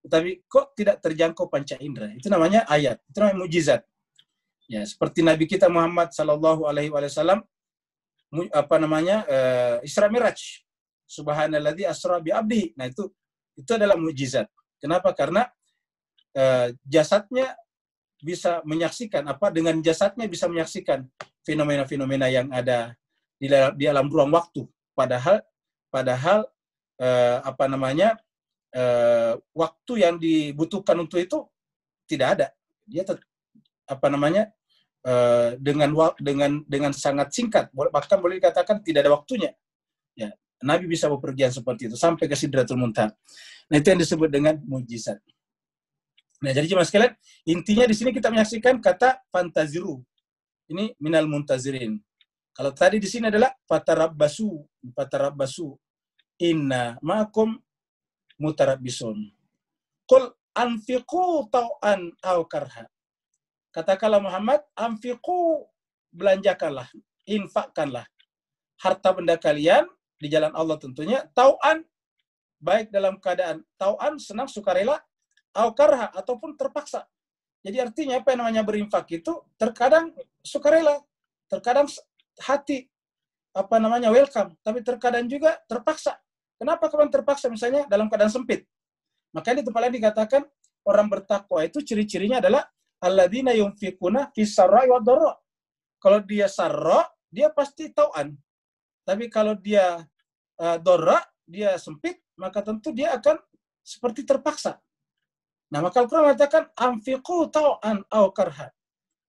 tetapi kok tidak terjangkau panca indera. Itu namanya ayat, itu namanya mujizat. Ya, seperti Nabi kita Muhammad sallallahu alaihi wasallam Isra Miraj. Subhanalladzi asra bi abdihi. Nah, itu adalah mujizat. Kenapa? Karena jasadnya bisa menyaksikan, dengan jasadnya bisa menyaksikan fenomena-fenomena yang ada di alam ruang waktu. Padahal waktu yang dibutuhkan untuk itu tidak ada. Dia dengan sangat singkat, bahkan boleh dikatakan tidak ada waktunya. Ya, Nabi bisa bepergian seperti itu sampai ke Sidratul Muntaha. Nah, itu yang disebut dengan mujizat. Nah, jadi jemaah sekalian, intinya di sini kita menyaksikan kata fantaziru. Ini minal muntazirin. Kalau tadi di sini adalah fatarabbasu. Inna ma'akum mutarabbisun. Qul anfiqu tau'an aw karha. Katakanlah Muhammad, anfiqu, belanjakanlah, infakkanlah harta benda kalian di jalan Allah tentunya, tau'an, baik dalam keadaan tau'an, senang, sukarela, au karha, ataupun terpaksa. Jadi artinya apa yang namanya berinfak itu terkadang sukarela, terkadang hati welcome, tapi terkadang juga terpaksa. Kenapa kapan terpaksa? Misalnya dalam keadaan sempit. Makanya di tempat lain dikatakan orang bertakwa itu ciri-cirinya adalah alladzina yunfikuna fis sarra'i wad dharra. Kalau dia sarra, dia pasti tau'an. Tapi kalau dia dharra, dia sempit, maka tentu dia akan seperti terpaksa. Nah, maka Al-Quran mengatakan anfiqu tau'an au karha.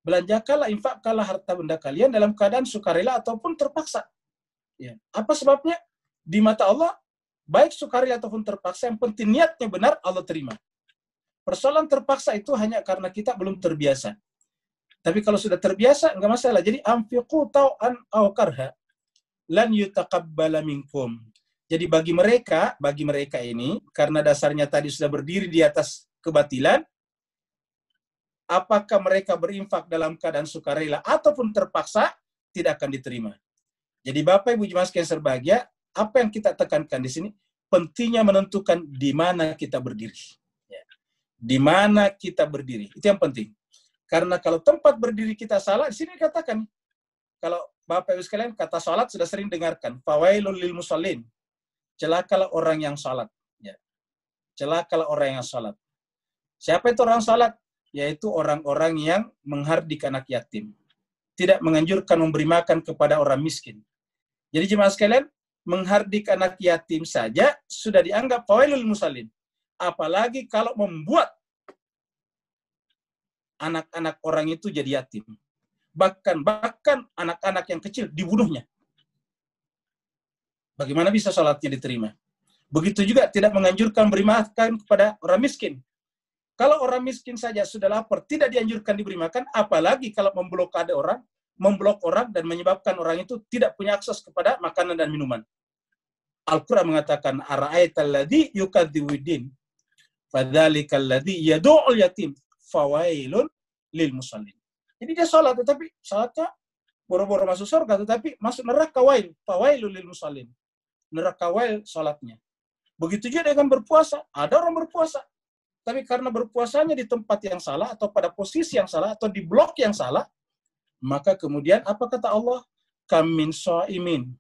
Belanjakanlah, infakkanlah harta benda kalian dalam keadaan sukarela ataupun terpaksa. Ya. Apa sebabnya? Di mata Allah, baik sukarela ataupun terpaksa, yang penting niatnya benar, Allah terima. Persoalan terpaksa itu hanya karena kita belum terbiasa. Tapi kalau sudah terbiasa, enggak masalah. Jadi, anfiqu tau'an au karha, lan yutaqabbala minkum. Jadi bagi mereka ini, karena dasarnya tadi sudah berdiri di atas kebatilan, apakah mereka berinfak dalam keadaan sukarela ataupun terpaksa, tidak akan diterima. Jadi Bapak Ibu jemaah sekalian berbahagia, apa yang kita tekankan di sini, pentingnya menentukan di mana kita berdiri. Di mana kita berdiri, itu yang penting. Karena kalau tempat berdiri kita salah, di sini dikatakan, kalau Bapak Ibu sekalian, kata salat sudah sering dengarkan, fawailul lil musallin, celakalah orang yang salat. Ya. Celakalah orang yang salat. Siapa itu orang salat? Yaitu orang-orang yang menghardik anak yatim. Tidak menganjurkan memberi makan kepada orang miskin. Jadi jemaah sekalian, menghardik anak yatim saja sudah dianggap fawailul musallin. Apalagi kalau membuat anak-anak orang itu jadi yatim. Bahkan anak-anak yang kecil dibunuhnya. Bagaimana bisa salatnya diterima? Begitu juga tidak menganjurkan beri makan kepada orang miskin. Kalau orang miskin saja sudah lapar, tidak dianjurkan diberi makan, apalagi kalau memblokade orang, memblok orang dan menyebabkan orang itu tidak punya akses kepada makanan dan minuman. Al-Quran mengatakan, ara'aital ladzi yukadzibu biddin, fadzalikal ladzi yad'ul yatim, fawailun lil musallin. Jadi dia sholat, tetapi sholatnya boro-boro masuk surga, tetapi masuk neraka wail, fawailun lil musallin. Neraka wail sholatnya. Begitu juga dengan berpuasa. Ada orang berpuasa, tapi karena berpuasanya di tempat yang salah, atau pada posisi yang salah, atau di blok yang salah, maka kemudian apa kata Allah? Kam min sha'imin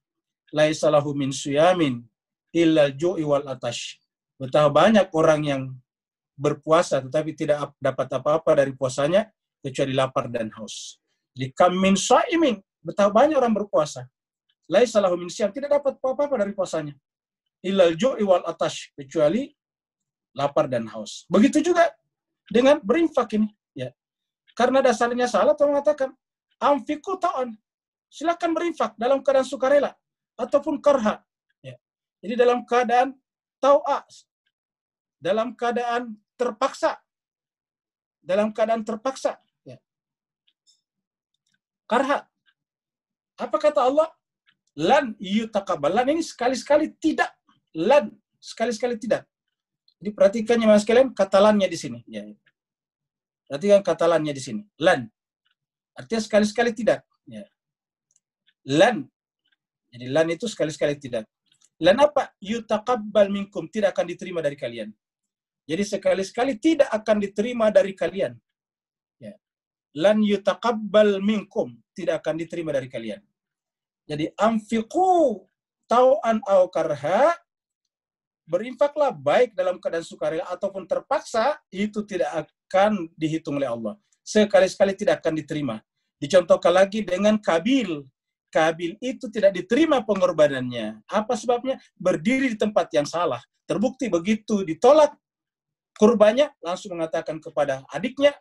laisa lahu min siyamin illal ju'i wal atash. Betapa banyak orang yang berpuasa tetapi tidak dapat apa-apa dari puasanya kecuali lapar dan haus. Jadi kam min sha'imin, betapa banyak orang berpuasa. Laisa lahu min siyam, tidak dapat apa-apa dari puasanya. Illal ju'i wal atash, kecuali lapar dan haus. Begitu juga dengan berinfak ini, ya. Karena dasarnya salah, Tuhan mengatakan anfiqu ta'an, silakan berinfak dalam keadaan sukarela ataupun karha. Ya. Jadi dalam keadaan tau'a, dalam keadaan terpaksa, ya. Karha. Apa kata Allah? Lan yutaqabbal. Lan ini sekali-sekali tidak. Lan sekali-sekali tidak. Jadi perhatikan ya Mas sekalian, kata lannya di sini. Ya. Perhatikan kata lannya di sini. Lan. Artinya sekali-sekali tidak. Ya. Lan. Jadi lan itu sekali-sekali tidak. Lan apa? Yutaqabbal minkum, tidak akan diterima dari kalian. Jadi sekali-sekali tidak akan diterima dari kalian. Ya. Lan yutaqabbal minkum, tidak akan diterima dari kalian. Jadi anfiqu tau'an au karha, berinfaklah baik dalam keadaan sukarela ataupun terpaksa, itu tidak akan dihitung oleh Allah. Sekali-sekali tidak akan diterima. Dicontohkan lagi dengan Kabil. Kabil itu tidak diterima pengorbanannya. Apa sebabnya? Berdiri di tempat yang salah. Terbukti begitu ditolak kurbannya, langsung mengatakan kepada adiknya,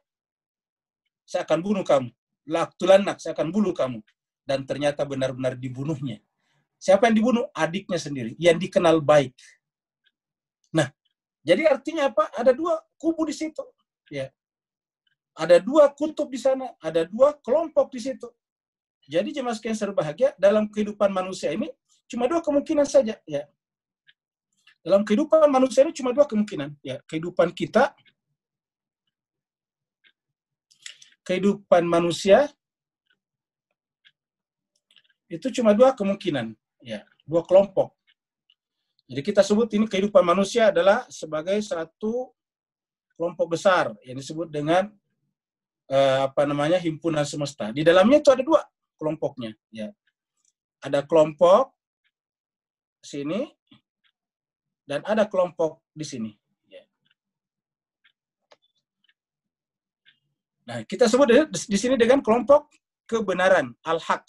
saya akan bunuh kamu. Laktulanak, saya akan bunuh kamu. Dan ternyata benar-benar dibunuhnya. Siapa yang dibunuh? Adiknya sendiri, yang dikenal baik. Nah, jadi artinya apa? Ada dua kubu di situ. Ya. Ada dua kutub di sana, ada dua kelompok di situ. Jadi jemaah sekalian berbahagia, dalam kehidupan manusia ini cuma dua kemungkinan saja. Ya. Dalam kehidupan manusia ini cuma dua kemungkinan. Ya. Kehidupan manusia itu cuma dua kemungkinan. Ya. Dua kelompok. Jadi kita sebut ini kehidupan manusia adalah sebagai satu kelompok besar yang disebut dengan himpunan semesta. Di dalamnya itu ada dua kelompoknya. Ya. Ada kelompok sini dan ada kelompok di sini. Ya. Nah, kita sebut di sini dengan kelompok kebenaran, al-haq.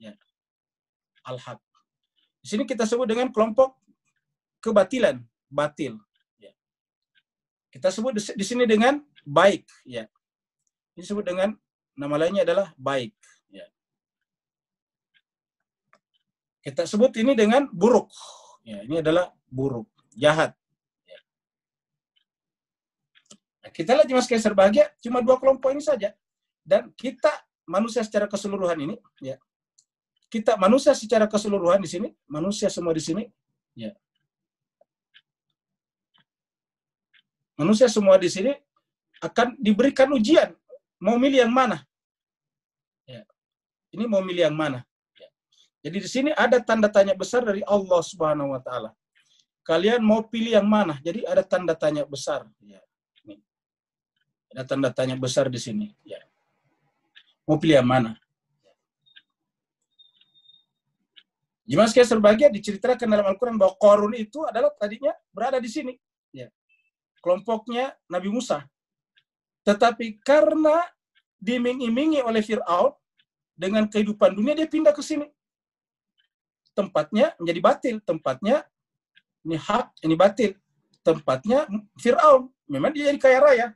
Ya. Al-haq. Di sini kita sebut dengan kelompok kebatilan, batil. Ya. Kita sebut di sini dengan baik. Ya. Ini disebut dengan nama lainnya adalah baik. Ya. Kita sebut ini dengan buruk. Ya, ini adalah buruk, jahat. Ya. Nah, kita lihat Mas Kaiser bahagia cuma dua kelompok ini saja. Dan kita manusia secara keseluruhan ini, ya. Kita manusia secara keseluruhan di sini, manusia semua di sini, ya. Manusia semua di sini akan diberikan ujian. Mau milih yang mana? Ya. Ini mau milih yang mana? Ya. Jadi di sini ada tanda tanya besar dari Allah Subhanahu wa taala. Kalian mau pilih yang mana? Jadi ada tanda tanya besar. Ya. Ini. Ada tanda tanya besar di sini. Ya. Mau pilih yang mana? Jemaah sekalian berbahagia, diceritakan dalam Al-Quran bahwa Qarun itu adalah tadinya berada di sini. Ya. Kelompoknya Nabi Musa. Tetapi karena diiming-imingi oleh Fir'aun dengan kehidupan dunia, dia pindah ke sini. Tempatnya menjadi batil. Tempatnya ini hak, ini batil. Tempatnya Fir'aun. Memang dia jadi kaya raya.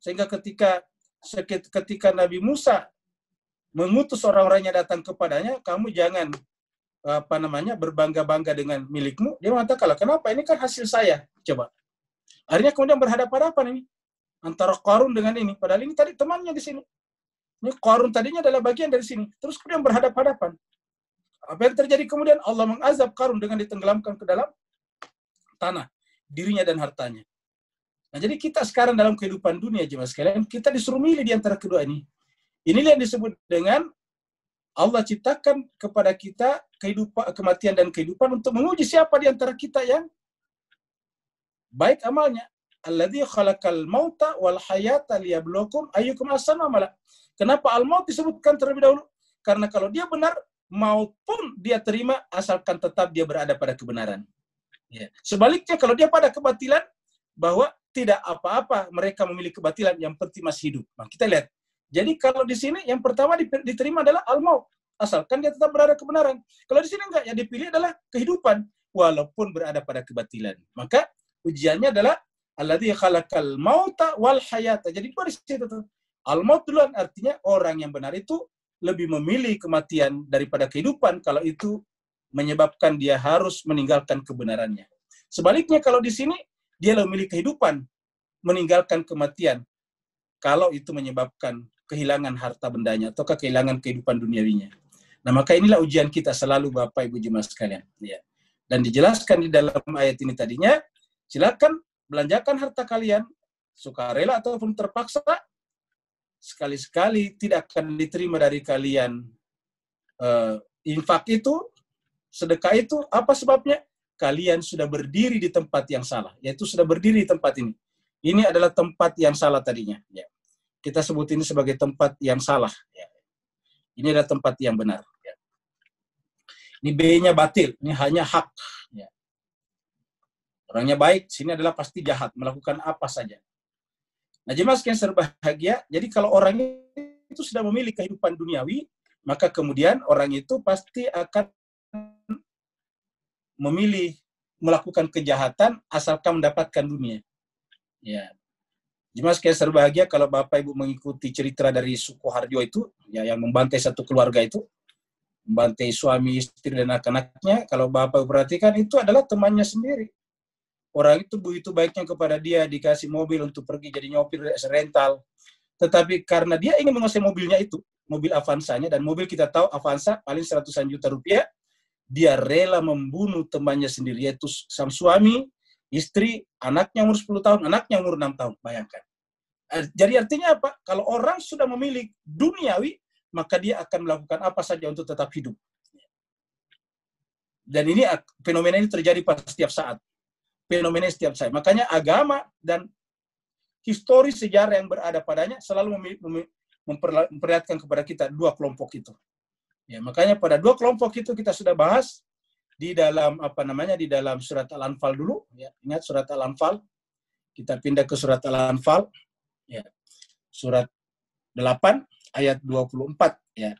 Sehingga ketika Nabi Musa mengutus orang-orangnya datang kepadanya, kamu jangan berbangga-bangga dengan milikmu. Dia mengatakan, kenapa? Ini kan hasil saya. Coba. Akhirnya kemudian berhadapan-hadapan ini. Antara Qarun dengan ini. Padahal ini tadi temannya di sini. Ini Qarun tadinya adalah bagian dari sini. Terus kemudian berhadapan-hadapan. Apa yang terjadi kemudian? Allah mengazab Qarun dengan ditenggelamkan ke dalam tanah. Dirinya dan hartanya. Nah, jadi kita sekarang dalam kehidupan dunia, jemaah sekalian, kita disuruh milih di antara kedua ini. Inilah yang disebut dengan Allah ciptakan kepada kita kehidupan, kematian dan kehidupan untuk menguji siapa di antara kita yang baik amalnya. Alladzi khalaqal mauta wal hayata liyabluwakum ayyukum ahsanu amala. Kenapa al-maut disebutkan terlebih dahulu? Karena kalau dia benar, maut pun dia terima asalkan tetap dia berada pada kebenaran. Ya. Sebaliknya kalau dia pada kebatilan, bahwa tidak apa-apa mereka memilih kebatilan, yang penting masih hidup. Nah, kita lihat. Jadi kalau di sini yang pertama diterima adalah al-maut, asalkan dia tetap berada kebenaran. Kalau di sini enggak, yang dipilih adalah kehidupan walaupun berada pada kebatilan. Maka ujiannya adalah alladzi khalaqal mauta wal hayata. Jadi dua di situ tuh. Al-maut duluan artinya orang yang benar itu lebih memilih kematian daripada kehidupan kalau itu menyebabkan dia harus meninggalkan kebenarannya. Sebaliknya kalau di sini dia lebih memilih kehidupan, meninggalkan kematian kalau itu menyebabkan kehilangan harta bendanya atau kehilangan kehidupan duniawinya. Nah, maka inilah ujian kita selalu Bapak Ibu jemaah sekalian. Ya. Dan dijelaskan di dalam ayat ini tadinya, silakan belanjakan harta kalian, sukarela ataupun terpaksa, sekali-sekali tidak akan diterima dari kalian infak itu, sedekah itu. Apa sebabnya? Kalian sudah berdiri di tempat yang salah, yaitu sudah berdiri di tempat ini. Ini adalah tempat yang salah tadinya. Ya. Kita sebut ini sebagai tempat yang salah. Ya. Ini adalah tempat yang benar. Ya. Ini B-nya batil, ini hanya hak. Ya. Orangnya baik, sini adalah pasti jahat, melakukan apa saja. Nah, jemaah sekalian berbahagia, jadi kalau orang itu sudah memilih kehidupan duniawi, maka kemudian orang itu pasti akan memilih melakukan kejahatan asalkan mendapatkan dunia. Ya. Jemaah sekalian berbahagia, kalau Bapak Ibu mengikuti cerita dari Sukoharjo itu, ya, yang membantai satu keluarga itu, membantai suami, istri, dan anak-anaknya, kalau Bapak Ibu perhatikan, itu adalah temannya sendiri. Orang itu begitu baiknya kepada dia, dikasih mobil untuk pergi jadi nyopir rental. Tetapi karena dia ingin menguasai mobilnya itu, mobil Avanza-nya, dan mobil kita tahu Avanza paling 100-an juta rupiah, dia rela membunuh temannya sendiri, yaitu sang suami, istri, anaknya umur 10 tahun, anaknya umur 6 tahun. Bayangkan. Jadi artinya apa? Kalau orang sudah memilih duniawi, maka dia akan melakukan apa saja untuk tetap hidup. Dan ini fenomena ini terjadi pada setiap saat. Fenomena setiap saat. Makanya agama dan histori sejarah yang berada padanya selalu memperlihatkan kepada kita dua kelompok itu. Ya, makanya pada dua kelompok itu kita sudah bahas di dalam di dalam surat Al-Anfal dulu. Ya, ingat surat Al-Anfal. Kita pindah ke surat Al-Anfal. Ya, surat 8 ayat 24. Ya.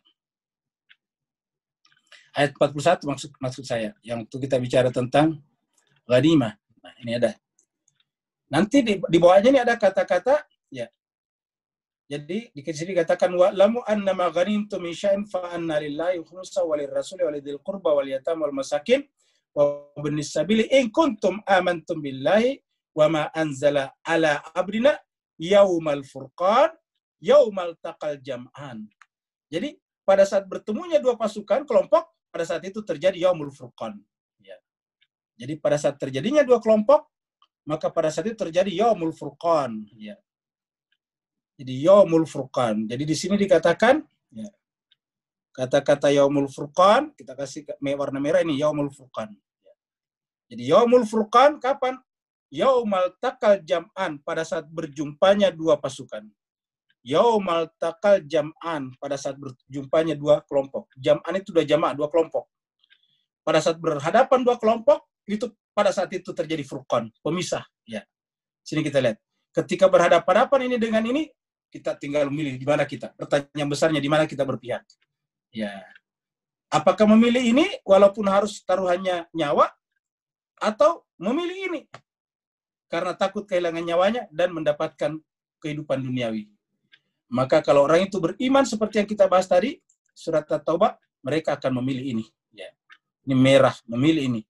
Ayat 41 maksud saya, yang itu kita bicara tentang ghanimah. Nah, ini ada. Nanti di bawahnya ini ada kata-kata, ya. Jadi di sini dikatakan wa'lamu annama ghanimtum min syai'in fa anna lillahi khumsahu wa lirrasuli wa lidzil qurba wal yatama wal masakin wa ibnis sabili in kuntum amantum billahi wa ma anzala ala abdina yaumal furqan yaumal taqal jam'an. Jadi pada saat bertemunya dua pasukan kelompok, pada saat itu terjadi yaumul furqan. Ya. Jadi pada saat terjadinya dua kelompok, maka pada saat itu terjadi yaumul furqan. Ya. Jadi yaumul furqan. Jadi di sini dikatakan, ya, kata-kata yaumul furqan, kita kasih warna merah ini, yaumul furqan. Ya. Jadi yaumul furqan kapan? Yaumal taqal jam'an, pada saat berjumpanya dua pasukan. Yaumal taqal jam'an, pada saat berjumpanya dua kelompok. Jam'an itu dua jamaah, dua kelompok. Pada saat berhadapan dua kelompok, itu pada saat itu terjadi furqan, pemisah. Ya. Sini kita lihat. Ketika berhadapan-hadapan ini dengan ini, kita tinggal memilih di mana kita. Pertanyaan besarnya, di mana kita berpihak. Ya. Apakah memilih ini walaupun harus taruhannya nyawa, atau memilih ini karena takut kehilangan nyawanya dan mendapatkan kehidupan duniawi. Maka kalau orang itu beriman seperti yang kita bahas tadi, surat At-Taubah, mereka akan memilih ini. Ya. Ini merah, memilih ini.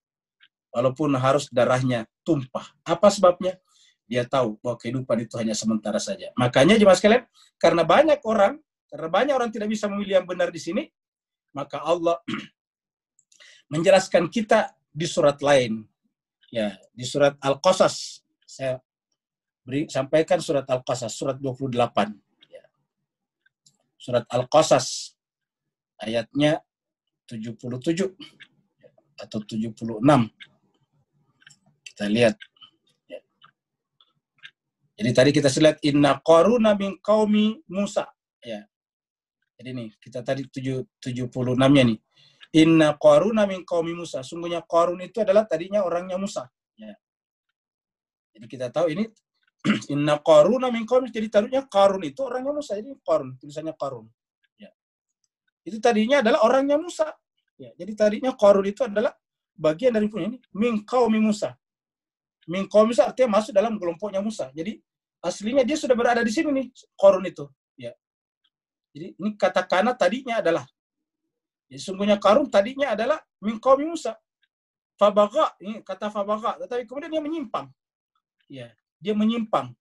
Walaupun harus darahnya tumpah. Apa sebabnya? Dia tahu bahwa kehidupan itu hanya sementara saja. Makanya jemaah sekalian, karena banyak orang tidak bisa memilih yang benar di sini, maka Allah menjelaskan kita di surat lain. Ya, di surat Al-Qasas. Saya sampaikan surat Al-Qasas, surat 28. Surat Al-Qasas ayatnya 77 atau 76. Kita lihat. Jadi tadi kita lihat inna qaruna min qaumi Musa. Ya. Jadi nih, kita tadi 76-nya nih. Inna qaruna min qaumi Musa. Sungguhnya Qarun itu adalah tadinya orangnya Musa. Ya. Jadi kita tahu ini inna qaruna min qaumi, jadi tadinya Qarun itu orangnya Musa. Jadi Qarun, tulisannya Qarun. Ya. Itu tadinya adalah orangnya Musa. Ya. Jadi tadinya Qarun itu adalah bagian dari punya ini min qaumi Musa. Min qaumi Musa artinya masuk dalam kelompoknya Musa. Jadi aslinya dia sudah berada di sini nih, Qarun itu. Ya. Jadi ini kata kana tadinya adalah, ya, sungguhnya Qarun tadinya adalah min qaumi Musa. Fabaga, ini kata fabaga, tetapi kemudian dia menyimpang. Ya, dia menyimpang.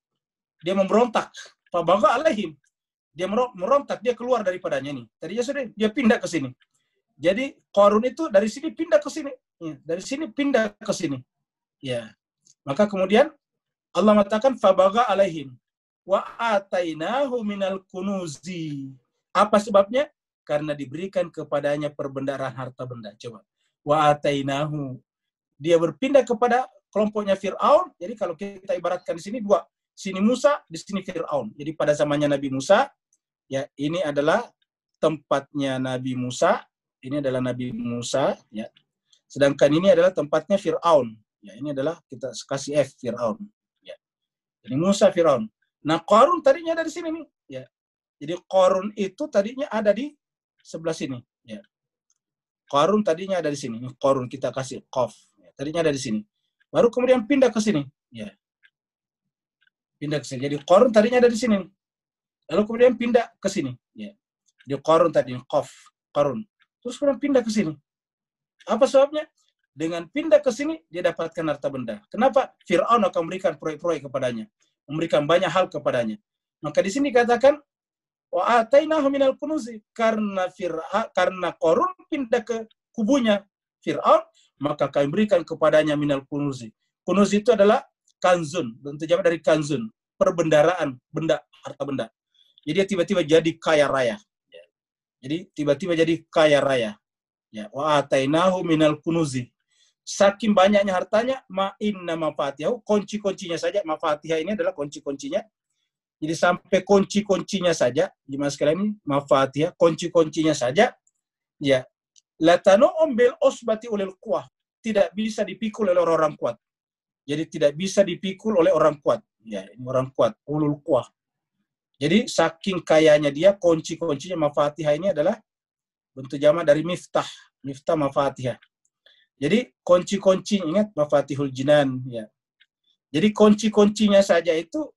Dia memberontak. Fabaga alaihim. Dia merontak, dia keluar daripadanya nih. Tadinya sudah dia pindah ke sini. Jadi Qarun itu dari sini pindah ke sini. Ya, dari sini pindah ke sini. Ya. Maka kemudian Allah mengatakan fabaga alaihim wa atainahu minal kunuzi. Apa sebabnya? Karena diberikan kepadanya perbendaharaan harta benda. Coba. Wa atainahu. Dia berpindah kepada kelompoknya Fir'aun. Jadi kalau kita ibaratkan di sini dua. Sini Musa, di sini Fir'aun. Jadi pada zamannya Nabi Musa, ya ini adalah tempatnya Nabi Musa. Ini adalah Nabi Musa. Ya. Sedangkan ini adalah tempatnya Fir'aun. Ya, ini adalah kita kasih F, Fir'aun. Ya. Jadi Musa, Fir'aun. Nah, Qarun tadinya ada di sini nih. Ya. Jadi Qarun itu tadinya ada di sebelah sini. Ya. Qarun tadinya ada di sini. Qarun kita kasih Qaf. Ya. Tadinya ada di sini. Baru kemudian pindah ke sini. Ya. Pindah ke sini. Jadi Qarun tadinya ada di sini. Lalu kemudian pindah ke sini. Ya. Di Qarun tadi, Qaf, Qarun. Terus kemudian pindah ke sini. Apa sebabnya? Dengan pindah ke sini, dia dapatkan harta benda. Kenapa? Fir'aun akan memberikan proyek-proyek kepadanya. Memberikan banyak hal kepadanya. Maka di sini katakan, wa atainahu minal kunuzi. Karena Qarun pindah ke kubunya Fir'aun, maka kami berikan kepadanya minal kunuzi. Kunuz itu adalah kanzun. Bentuk jamak dari kanzun. Perbendaraan, benda, harta benda. Jadi dia tiba-tiba jadi kaya raya. Jadi tiba-tiba jadi kaya raya. Ya, wa atainahu minal kunuzi. Saking banyaknya hartanya, ma inna mafatihahu, kunci-kuncinya saja. Mafatihah ini adalah kunci-kuncinya. Jadi sampai kunci-kuncinya saja, gimana sekalian ini, mafatihah, kunci-kuncinya saja, ya, latanu'um bil usbati ulil quwah. Tidak bisa dipikul oleh orang kuat. Jadi tidak bisa dipikul oleh orang kuat. Ya, ini orang kuat, ulul quwah. Jadi saking kayanya dia, kunci-kuncinya mafatihah ini adalah bentuk jamak dari miftah, miftah mafatihah. Jadi kunci-kunci, ingat mafatihul jinan, ya. Jadi kunci-kuncinya saja itu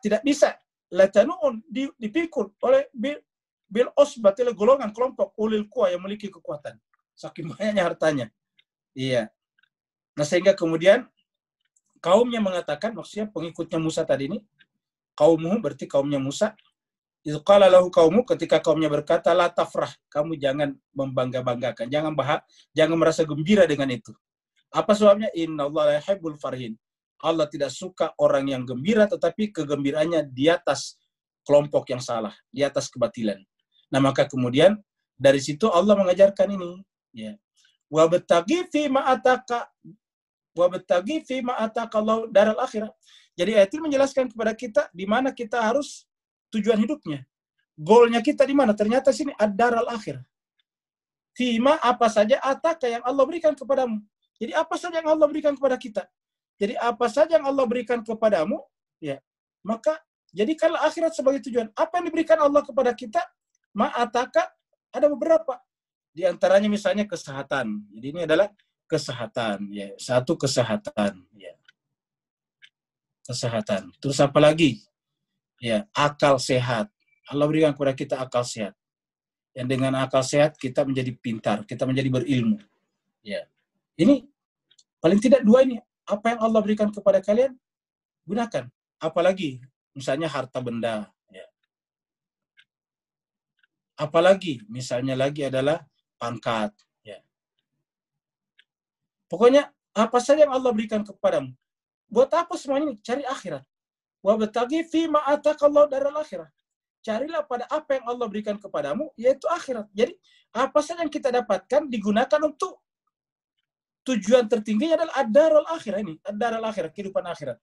tidak bisa latanuun dipikul oleh bil osbat, oleh golongan kelompok ulil quwah yang memiliki kekuatan. Saking banyaknya hartanya. Iya. Nah sehingga kemudian kaumnya mengatakan, maksudnya pengikutnya Musa tadi ini, kaummu berarti kaumnya Musa, itu qala lahu kaumu, ketika kaumnya berkata, la tafrah, kamu jangan membangga-banggakan, jangan merasa gembira dengan itu. Apa sebabnya? Innallaha la yuhibbul farihin. Allah tidak suka orang yang gembira, tetapi kegembiraannya di atas kelompok yang salah, di atas kebatilan. Nah, maka kemudian dari situ Allah mengajarkan ini, ya. Wa battaqi fi ma ataka Allah daral akhirah. Jadi ayat ini menjelaskan kepada kita di mana kita harus tujuan hidupnya. Goalnya kita di mana? Ternyata sini ad-daral akhir. Fima apa saja ataka yang Allah berikan kepadamu. Jadi apa saja yang Allah berikan kepada kita. Jadi apa saja yang Allah berikan kepadamu, ya, maka jadikanlah akhirat sebagai tujuan. Apa yang diberikan Allah kepada kita? Ma'ataka ada beberapa. Di antaranya misalnya kesehatan. Jadi ini adalah kesehatan, ya. Satu kesehatan, ya. Kesehatan. Terus apa lagi? Ya, akal sehat. Allah berikan kepada kita akal sehat. Yang dengan akal sehat kita menjadi pintar, kita menjadi berilmu. Ya. Ini paling tidak dua ini. Apa yang Allah berikan kepada kalian, gunakan. Apalagi misalnya harta benda. Ya. Apalagi misalnya lagi adalah pangkat. Ya. Pokoknya apa saja yang Allah berikan kepadamu. Buat apa semuanya ini? Cari akhirat. Wa bataghi fi ma ataqallahu daral akhirah. Carilah pada apa yang Allah berikan kepadamu, yaitu akhirat. Jadi, apa saja yang kita dapatkan digunakan untuk tujuan tertingginya adalah ad-darul akhirah ini, ad-darul akhirah, kehidupan akhirat.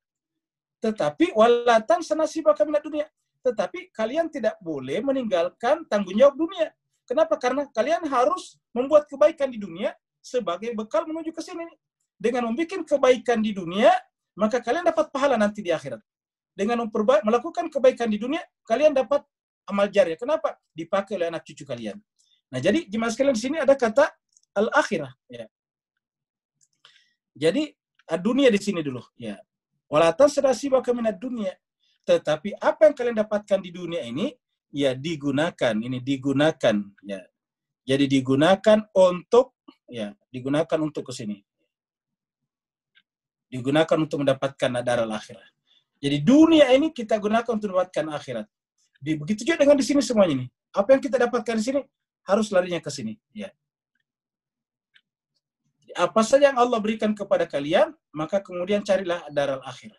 Tetapi walatan sanasibaka minad dunia. Tetapi kalian tidak boleh meninggalkan tanggung jawab dunia. Kenapa? Karena kalian harus membuat kebaikan di dunia sebagai bekal menuju ke sini. Dengan membuat kebaikan di dunia, maka kalian dapat pahala nanti di akhirat. Dengan melakukan kebaikan di dunia, kalian dapat amal jariah. Kenapa? Dipakai oleh anak cucu kalian. Nah, jadi jemaah sekalian di sini ada kata al-akhirah. Ya. Jadi dunia di sini dulu. Ya. Walatan sadasibaka minad dunia. Tetapi apa yang kalian dapatkan di dunia ini, ya digunakan. Ini digunakan. Ya. Jadi digunakan untuk, ya, digunakan untuk ke sini. Digunakan untuk mendapatkan daral akhirah. Jadi dunia ini kita gunakan untuk mendapatkan akhirat. Begitu juga dengan di sini semuanya nih. Apa yang kita dapatkan di sini harus larinya ke sini. Ya. Apa saja yang Allah berikan kepada kalian, maka kemudian carilah daral akhirah.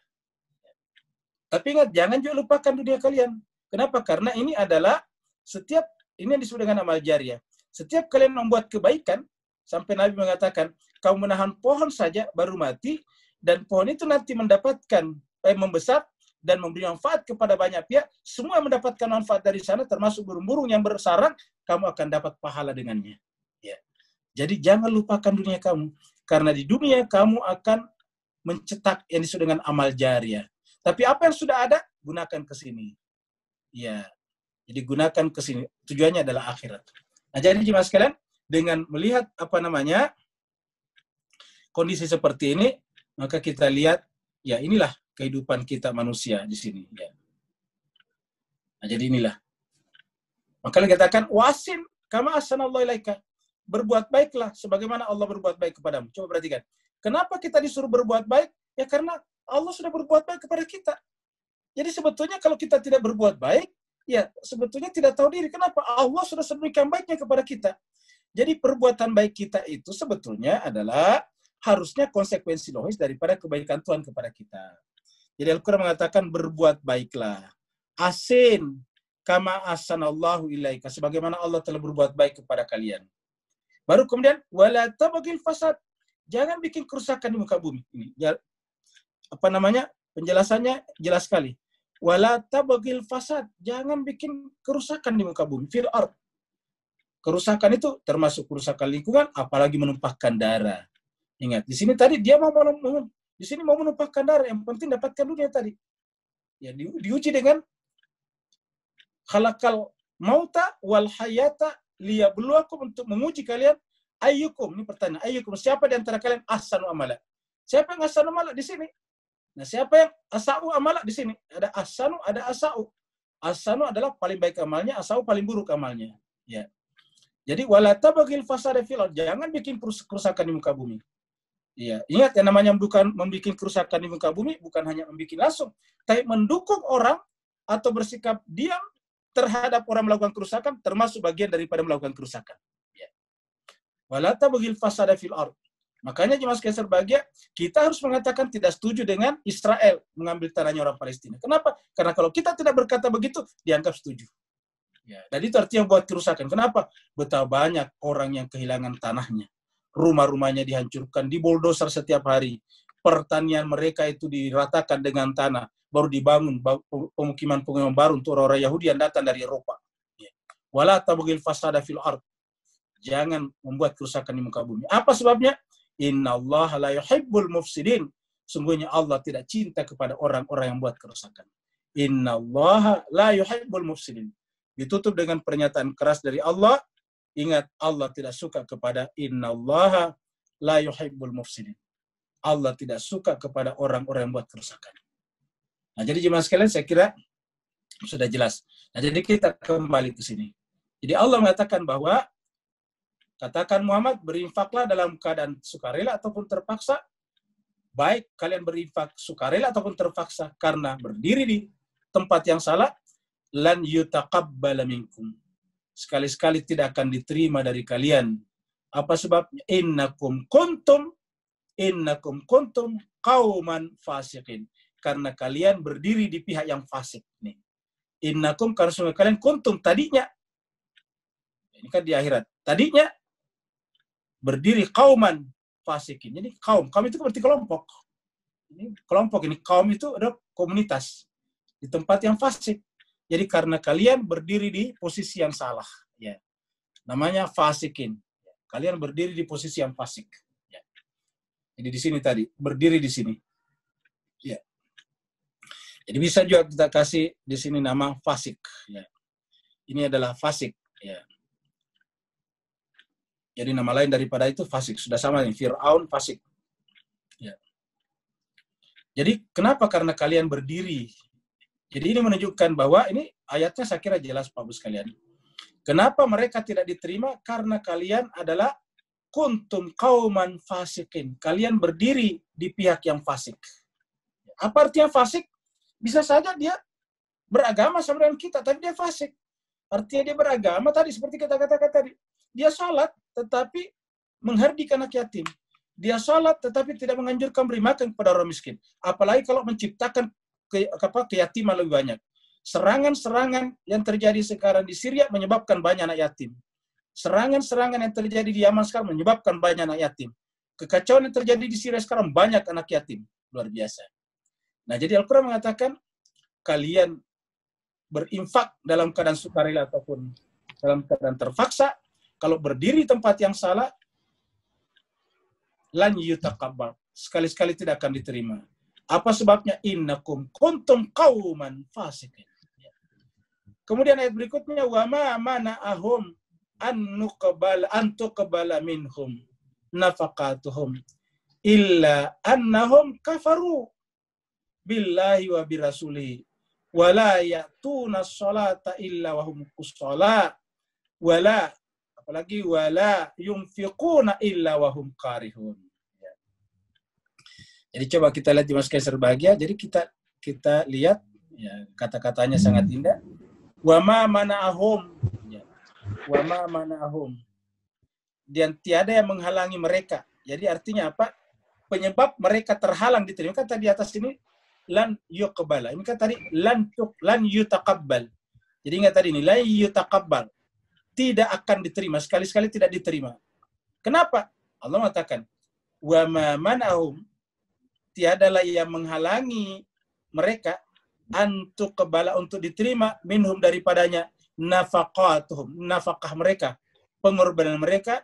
Tapi ingat, jangan juga lupakan dunia kalian. Kenapa? Karena ini adalah ini yang disebut dengan amal jariah. Setiap kalian membuat kebaikan, sampai Nabi mengatakan, kamu menahan pohon saja baru mati, dan pohon itu nanti membesar dan memberi manfaat kepada banyak pihak, semua mendapatkan manfaat dari sana, termasuk burung-burung yang bersarang, kamu akan dapat pahala dengannya. Ya. Jadi jangan lupakan dunia kamu, karena di dunia kamu akan mencetak yang disebut dengan amal jariah. Tapi apa yang sudah ada, gunakan ke sini. Ya, jadi gunakan ke sini. Tujuannya adalah akhirat. Nah, jadi jemaah sekalian, dengan melihat kondisi seperti ini, maka kita lihat, ya inilah kehidupan kita manusia di sini. Ya. Nah, jadi inilah. Maka dikatakan, wasin kama ahsanallahu ilaika. Berbuat baiklah sebagaimana Allah berbuat baik kepadamu. Coba perhatikan. Kenapa kita disuruh berbuat baik? Ya karena Allah sudah berbuat baik kepada kita. Jadi sebetulnya kalau kita tidak berbuat baik, ya sebetulnya tidak tahu diri. Kenapa? Allah sudah sedemikian baiknya kepada kita. Jadi perbuatan baik kita itu sebetulnya adalah harusnya konsekuensi logis daripada kebaikan Tuhan kepada kita. Jadi Al-Quran mengatakan berbuat baiklah. Asin kama ahsanallahu ilaika. Sebagaimana Allah telah berbuat baik kepada kalian. Baru kemudian wala tabghil fasad. Jangan bikin kerusakan di muka bumi. Ini apa namanya? Penjelasannya jelas sekali. Wala tabghil fasad. Jangan bikin kerusakan di muka bumi. Fil ard. Kerusakan itu termasuk kerusakan lingkungan, apalagi menumpahkan darah. Ingat, di sini tadi dia mau menumpahkan darah, yang penting dapatkan dunia tadi. Ya, diuji dengan khalaqal mauta wal hayata liyabluwakum, untuk menguji kalian ayyukum. Ini pertanyaan, ayyukum, siapa di antara kalian ahsanu amala? Siapa yang ahsanu amala di sini? Nah, siapa yang asa'u amala di sini? Ada ahsanu, ada asa'u. Ahsanu adalah paling baik amalnya, asa'u paling buruk amalnya. Ya. Jadi wala tabghil fasada fil ardh, jangan bikin kerusakan di muka bumi. Iya, ingat yang namanya membuat kerusakan di muka bumi bukan hanya membuat langsung, tapi mendukung orang atau bersikap diam terhadap orang melakukan kerusakan, termasuk bagian daripada melakukan kerusakan. Ya. Wala tabghil fasada fil ardh. Makanya jemaah sekalian berbahagia, kita harus mengatakan tidak setuju dengan Israel mengambil tanahnya orang Palestina. Kenapa? Karena kalau kita tidak berkata begitu, dianggap setuju. Ya, dan itu artinya buat kerusakan. Kenapa? Betapa banyak orang yang kehilangan tanahnya. Rumah-rumahnya dihancurkan, diboldoser setiap hari. Pertanian mereka itu diratakan dengan tanah. Baru dibangun pemukiman-pemukiman baru untuk orang-orang Yahudi yang datang dari Eropa. Ya. Wala tabghil fasada fil ardh. Jangan membuat kerusakan di muka bumi. Apa sebabnya? Innallaha la yuhibbul mufsidin. Sungguhnya Allah tidak cinta kepada orang-orang yang buat kerusakan. Innallaha la yuhibbul mufsidin. Ditutup dengan pernyataan keras dari Allah. Ingat, Allah tidak suka kepada innallaha la yuhibbul mufsidin. Allah tidak suka kepada orang-orang yang buat kerusakan. Nah, jadi jemaah sekalian, saya kira sudah jelas. Nah, jadi kita kembali ke sini. Jadi Allah mengatakan bahwa katakan Muhammad, berinfaklah dalam keadaan sukarela ataupun terpaksa. Baik kalian berinfak sukarela ataupun terpaksa karena berdiri di tempat yang salah, lan yutaqabbala minkum. Sekali-sekali tidak akan diterima dari kalian. Apa sebabnya? Innakum kuntum qauman fasiqin. Karena kalian berdiri di pihak yang fasik. Nih. Innakum, karena sungguh kalian kuntum tadinya. Ini kan di akhirat. Tadinya berdiri kauman fasikin. Jadi kaum itu berarti kelompok. Ini kelompok, ini kaum itu adalah komunitas di tempat yang fasik. Jadi karena kalian berdiri di posisi yang salah, ya. Namanya fasikin. Kalian berdiri di posisi yang fasik. Ya. Jadi di sini tadi berdiri di sini. Ya. Jadi bisa juga kita kasih di sini nama fasik. Ya. Ini adalah fasik. Ya. Jadi nama lain daripada itu fasik. Sudah sama nih, Fir'aun fasik. Ya. Jadi kenapa? Karena kalian berdiri. Jadi ini menunjukkan bahwa ini ayatnya saya kira jelas Pak Bu sekalian. Kenapa mereka tidak diterima? Karena kalian adalah kuntum qauman fasikin. Kalian berdiri di pihak yang fasik. Apa artinya fasik? Bisa saja dia beragama sama dengan kita, tapi dia fasik. Artinya dia beragama tadi, seperti kita katakan tadi. Dia sholat, tetapi menghardik anak yatim. Dia sholat, tetapi tidak menganjurkan beri makan kepada orang miskin. Apalagi kalau menciptakan keyatiman lebih banyak. Serangan-serangan yang terjadi sekarang di Syria menyebabkan banyak anak yatim. Serangan-serangan yang terjadi di Yaman sekarang menyebabkan banyak anak yatim. Kekacauan yang terjadi di Syria sekarang banyak anak yatim. Luar biasa. Nah, jadi Al-Quran mengatakan, kalian berinfak dalam keadaan sukarela ataupun dalam keadaan terpaksa, kalau berdiri di tempat yang salah, lan yutaqabbal, sekali-sekali tidak akan diterima. Apa sebabnya? Innakum kuntum qauman fasikin. Kemudian ayat berikutnya, wa ma mana'ahum an tuqbala minhum nafaqatuhum illa annahum kafaru billahi wa birasulihi wa la ya'tuna sholata illa wa hum kusala wa la, apalagi wala yunfiquna illa wa hum karihun. Ya. Jadi coba kita lihat di Mas Kaiser bahagia. Jadi kita lihat ya, kata-katanya sangat indah. Wa ma mana'ahum, ya. Wa ma mana'ahum, dan tiada yang menghalangi mereka. Jadi artinya apa? Penyebab mereka terhalang diterima. Kan tadi atas ini lan yuqbala. Ini kan tadi lan yutaqabbal. Jadi ingat tadi ini lan yutaqabbal. Tidak akan diterima, sekali-sekali tidak diterima. Kenapa? Allah mengatakan, wa ma man'ahum, tiadalah yang menghalangi mereka untuk diterima minhum daripadanya nafaqatuhum, nafkah mereka, pengorbanan mereka,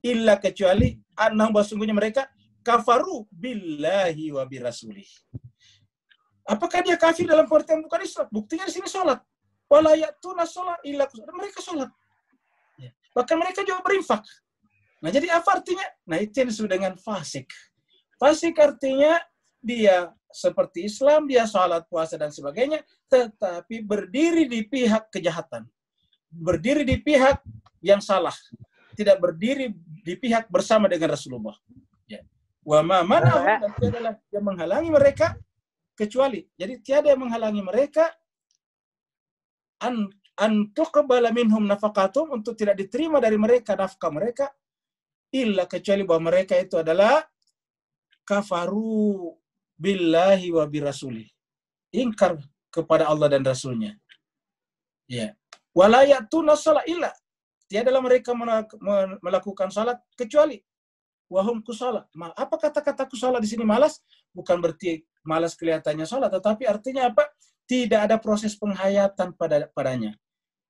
illa kecuali annahum, sesungguhnya mereka kafaru billahi wa birasulih. Apakah dia kafir dalam pengertian bukan Islam? Buktinya di sini sholat. Wala ya'tuna sholat illa, mereka sholat. Bahkan mereka juga berinfak. Nah, jadi apa artinya? Nah, itu yang disebut dengan fasik. Fasik artinya dia seperti Islam, dia sholat, puasa, dan sebagainya, tetapi berdiri di pihak kejahatan. Berdiri di pihak yang salah. Tidak berdiri di pihak bersama dengan Rasulullah. Ya. Wa ma man'ahum, dan tiadalah yang menghalangi mereka, kecuali. Jadi tiada yang menghalangi mereka an tuqbala minhum nafaqatum, untuk tidak diterima dari mereka nafkah mereka, illa kecuali bahwa mereka itu adalah kafaru billahi wa birasuli, ingkar kepada Allah dan Rasulnya. Ya. Wala ya'tuna shalah illa, tiadalah mereka melakukan salat kecuali wahum kusala. Apa kata-kata kusala di sini? Malas, bukan berarti malas kelihatannya salat, tetapi artinya apa? Tidak ada proses penghayatan padanya.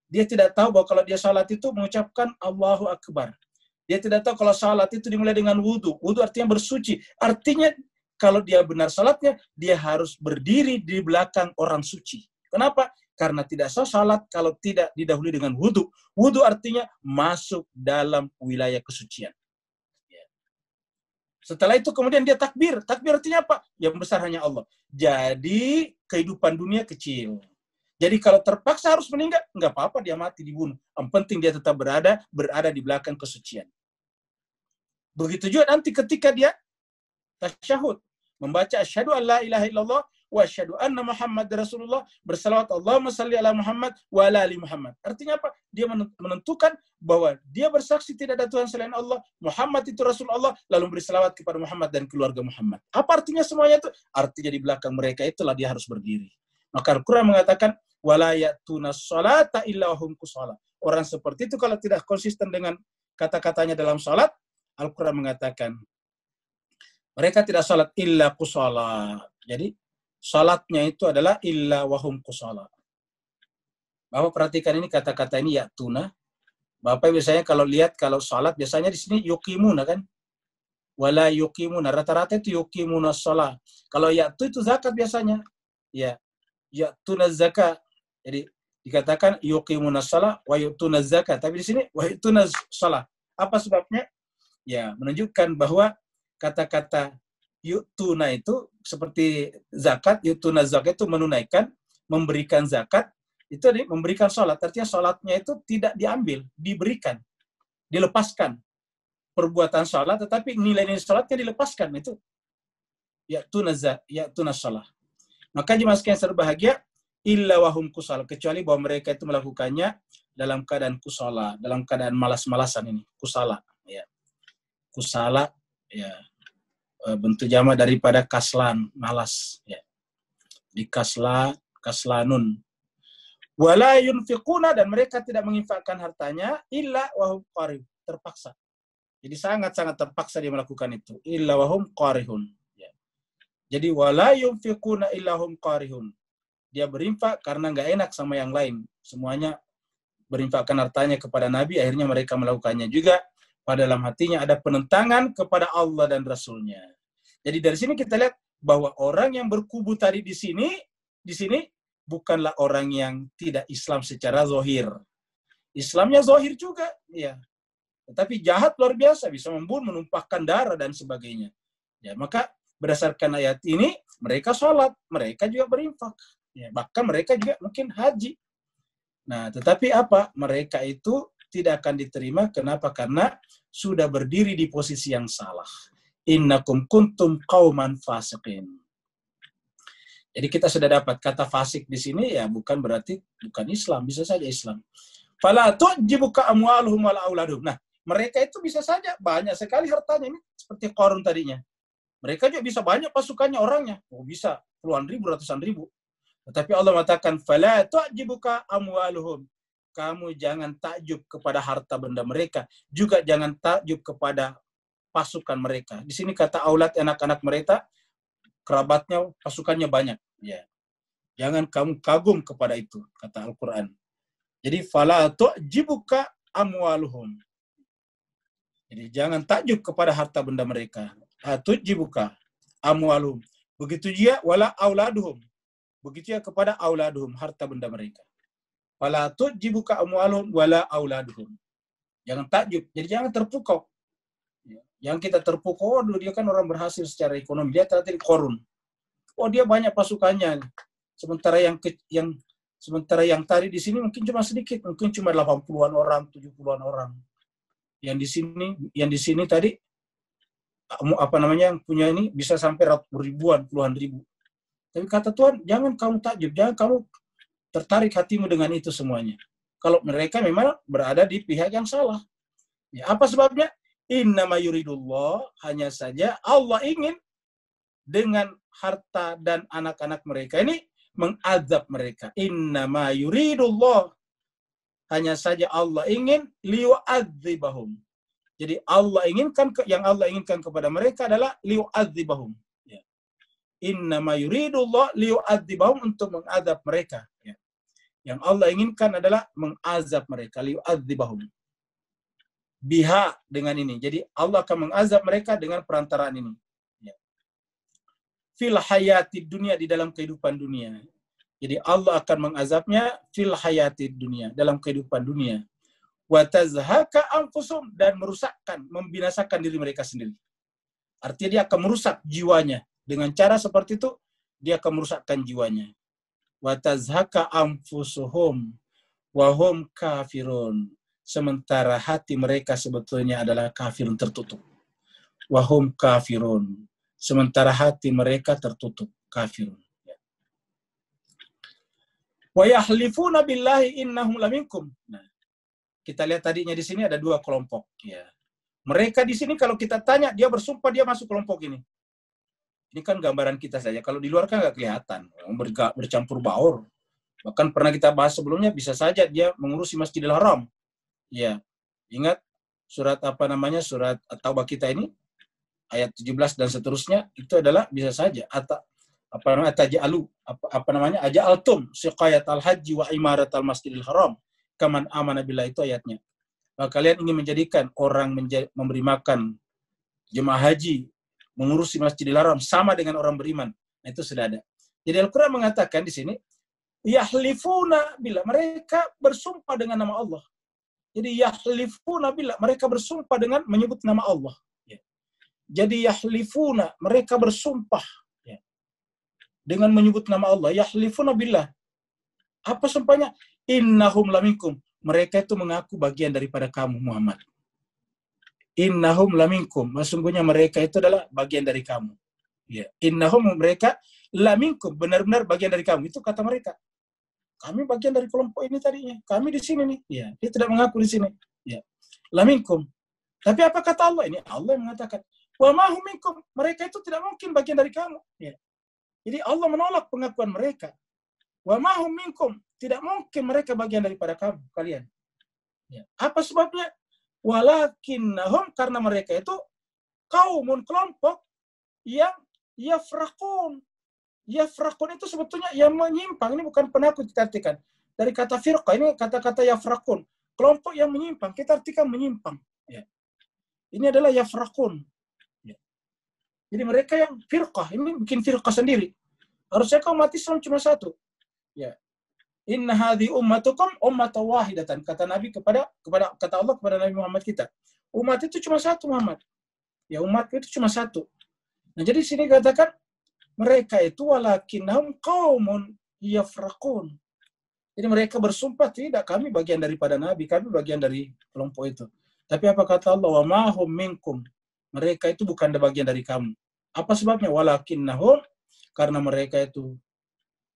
Dia tidak tahu bahwa kalau dia salat itu mengucapkan Allahu Akbar. Dia tidak tahu kalau salat itu dimulai dengan wudu. Wudu artinya bersuci. Artinya kalau dia benar salatnya, dia harus berdiri di belakang orang suci. Kenapa? Karena tidak sah salat kalau tidak didahului dengan wudu. Wudu artinya masuk dalam wilayah kesucian. Setelah itu kemudian dia takbir. Takbir artinya apa? Yang besar hanya Allah. Jadi kehidupan dunia kecil. Jadi kalau terpaksa harus meninggal, nggak apa-apa dia mati, dibunuh. Yang penting dia tetap berada di belakang kesucian. Begitu juga nanti ketika dia tasyahud, membaca asyhadu an la ilaha illallah wa asyhadu anna Muhammad Rasulullah, bersalawat Allahumma salli ala Muhammad wa ala ali Muhammad. Artinya apa? Dia menentukan bahwa dia bersaksi tidak ada Tuhan selain Allah, Muhammad itu Rasul Allah, lalu bersalawat kepada Muhammad dan keluarga Muhammad. Apa artinya semuanya itu? Artinya di belakang mereka itulah dia harus berdiri. Maka Al-Quran mengatakan, wala ya'tuna sholata illa hum kusala. Orang seperti itu kalau tidak konsisten dengan kata-katanya dalam salat, Al-Quran mengatakan, mereka tidak salat illa kusala. Jadi, salatnya itu adalah illa wahum kusala. Bapak perhatikan ini kata-kata ini ya'tuna. Bapak biasanya kalau lihat, kalau salat, biasanya di sini yukimuna kan? Wala yukimuna. Rata-rata itu yukimuna salat. Kalau ya'tu itu zakat biasanya. Ya, ya'tuna zakat. Jadi, dikatakan yuqimuna shalah wa yu'tuna zakat. Tapi di sini wa yu'tuna shalah. Apa sebabnya? Ya, menunjukkan bahwa kata-kata yu'tuna itu seperti zakat, yu'tuna zakat itu menunaikan, memberikan zakat, itu memberikan salat. Artinya salatnya itu tidak diambil, diberikan, dilepaskan. Perbuatan salat, tetapi nilai-nilai salatnya dilepaskan. Itu ya'tuna shalah. Maka jemaah sekalian berbahagia, illa wahum kusala, kecuali bahwa mereka itu melakukannya dalam keadaan kusala, dalam keadaan malas-malasan ini, kusala, ya. Kusala, ya, bentuk jamak daripada kaslan, malas, ya. Di kaslanun. Wala yunfiquna, dan mereka tidak menginfakkan hartanya illa wahum qarih, terpaksa. Jadi sangat-sangat terpaksa dia melakukan itu. Illa wahum qarihun. Ya. Jadi wala yunfiquna illa hum qarihun. Dia berinfak karena nggak enak sama yang lain. Semuanya berinfakkan hartanya kepada Nabi, akhirnya mereka melakukannya juga. Pada dalam hatinya ada penentangan kepada Allah dan Rasulnya. Jadi dari sini kita lihat bahwa orang yang berkubu tadi di sini bukanlah orang yang tidak Islam secara zahir. Islamnya zahir juga, ya. Tetapi jahat luar biasa, bisa membunuh, menumpahkan darah dan sebagainya. Ya, maka berdasarkan ayat ini, mereka sholat, mereka juga berinfak. Ya, bahkan mereka juga mungkin haji. Nah, tetapi apa? Mereka itu tidak akan diterima. Kenapa? Karena sudah berdiri di posisi yang salah. Innakum kuntum qauman fasiqin. Jadi kita sudah dapat kata fasik di sini, ya bukan berarti bukan Islam, bisa saja Islam. Fala tu'jibuka amwaluhum wala auladuhum. Nah, mereka itu bisa saja banyak sekali hartanya, ini seperti Qarun tadinya. Mereka juga bisa banyak pasukannya, orangnya. Oh, bisa puluhan ribu, ratusan ribu. Tetapi Allah mengatakan, fala tu'jibuka amwaluhum. kamu jangan takjub kepada harta benda mereka, juga jangan takjub kepada pasukan mereka. Di sini kata aulad, anak-anak mereka, kerabatnya, pasukannya banyak. Ya. Jangan kamu kagum kepada itu, kata Al-Quran. Jadi, fala tu'jibuka amwaluhum. Jadi, jangan takjub kepada harta benda mereka. Tu'jibuka amwaluhum. Begitu dia, wala auladuhum. Begitu ya kepada auladuhum, harta benda mereka. Fala tu'jibuka amwaluhum wala auladuhum. Jangan takjub. Jadi jangan terpukau. Yang kita terpukau, dia kan orang berhasil secara ekonomi. Dia tadi korun. Oh, dia banyak pasukannya. Sementara yang tadi di sini mungkin cuma sedikit, mungkin cuma 80-an orang, 70-an orang. Yang di sini tadi yang punya ini bisa sampai ribuan, puluhan ribu. Tapi kata Tuhan, jangan kamu takjub, jangan kamu tertarik hatimu dengan itu semuanya. Kalau mereka memang berada di pihak yang salah. Ya, apa sebabnya? Innama yuridullah, hanya saja Allah ingin dengan harta dan anak-anak mereka ini mengazab mereka. Innama yuridullah, hanya saja Allah ingin liyu'adzibahum. Jadi yang Allah inginkan kepada mereka adalah liyu'adzibahum. Ya. Innama yuridullah liyu'adzibahum, untuk mengazab mereka. Ya. Yang Allah inginkan adalah mengazab mereka, liyu'adzibahum. Biha, dengan ini. Jadi Allah akan mengazab mereka dengan perantaraan ini. Ya. Fil hayati dunia, di dalam kehidupan dunia. Jadi Allah akan mengazabnya fil hayati dunia, dalam kehidupan dunia. Wa tazhaka anfusum, dan merusakkan, membinasakan diri mereka sendiri. Artinya dia akan merusak jiwanya. Dengan cara seperti itu, dia akan merusakkan jiwanya. Wa tazhaka anfusuhum wa hum kafirun. Sementara hati mereka sebetulnya adalah kafirun, tertutup. Wa hum kafirun. Sementara hati mereka tertutup, kafirun. Wa yahlifuna billahi innahum laminkum. Nah, kita lihat tadinya di sini ada dua kelompok. Ya. Mereka di sini kalau kita tanya, dia bersumpah dia masuk kelompok ini. Ini kan gambaran kita saja. Kalau di luar kan nggak kelihatan. Bercampur baur. Bahkan pernah kita bahas sebelumnya, bisa saja dia mengurusi Masjidil Haram. Ya, ingat surat surat At-Taubah kita ini, ayat 17 dan seterusnya, itu adalah bisa saja. Aja'altum siqayat al-haji wa imarat al-masjidil haram kaman amana billah, itu ayatnya. Kalian ingin menjadikan orang memberi makan jemaah haji, mengurusi Masjidil Haram sama dengan orang beriman. Nah, itu sudah ada. Jadi Al-Quran mengatakan di sini, yahlifuna billah, mereka bersumpah dengan nama Allah. Jadi yahlifuna billah, mereka bersumpah dengan menyebut nama Allah. Jadi yahlifuna, mereka bersumpah dengan menyebut nama Allah. Yahlifuna billah. Apa sumpahnya? Innahum laminkum. Mereka itu mengaku bagian daripada kamu, Muhammad. Innahum laminkum. Sesungguhnya mereka itu adalah bagian dari kamu. Ya. Innahum, mereka laminkum, benar-benar bagian dari kamu. Itu kata mereka. Kami bagian dari kelompok ini tadinya. Kami di sini nih. Ya. Dia tidak mengaku di sini. Ya. Laminkum. Tapi apa kata Allah? Ini Allah yang mengatakan, wa mahum minkum. Mereka itu tidak mungkin bagian dari kamu. Ya. Jadi Allah menolak pengakuan mereka. Wa mahum minkum. Tidak mungkin mereka bagian daripada kamu, kalian. Ya. Apa sebabnya? Walakinnahum, karena mereka itu kaumun, kelompok yang yafraqun. Yafraqun itu sebetulnya yang menyimpang. Ini bukan penakut, kita artikan. Dari kata firqah, ini kata-kata yafraqun. Kelompok yang menyimpang, kita artikan menyimpang. Ya. Ini adalah yafraqun. Ya. Jadi mereka yang firqah, ini bikin firqah sendiri. Harusnya kau umat Islam cuma satu. Ya. Inna hadhi ummatukum ummatan wahidatan, kata Nabi kata Allah kepada Nabi Muhammad kita. Umat itu cuma satu, Muhammad. Ya, umat itu cuma satu. Nah, jadi sini katakan mereka itu walakinnahum qaumun yafraqun. Jadi mereka bersumpah, tidak, kami bagian daripada Nabi, kami bagian dari kelompok itu. Tapi apa kata Allah? Wa ma hum minkum. Mereka itu bukan bagian dari kamu. Apa sebabnya? Walakinnahum, karena mereka itu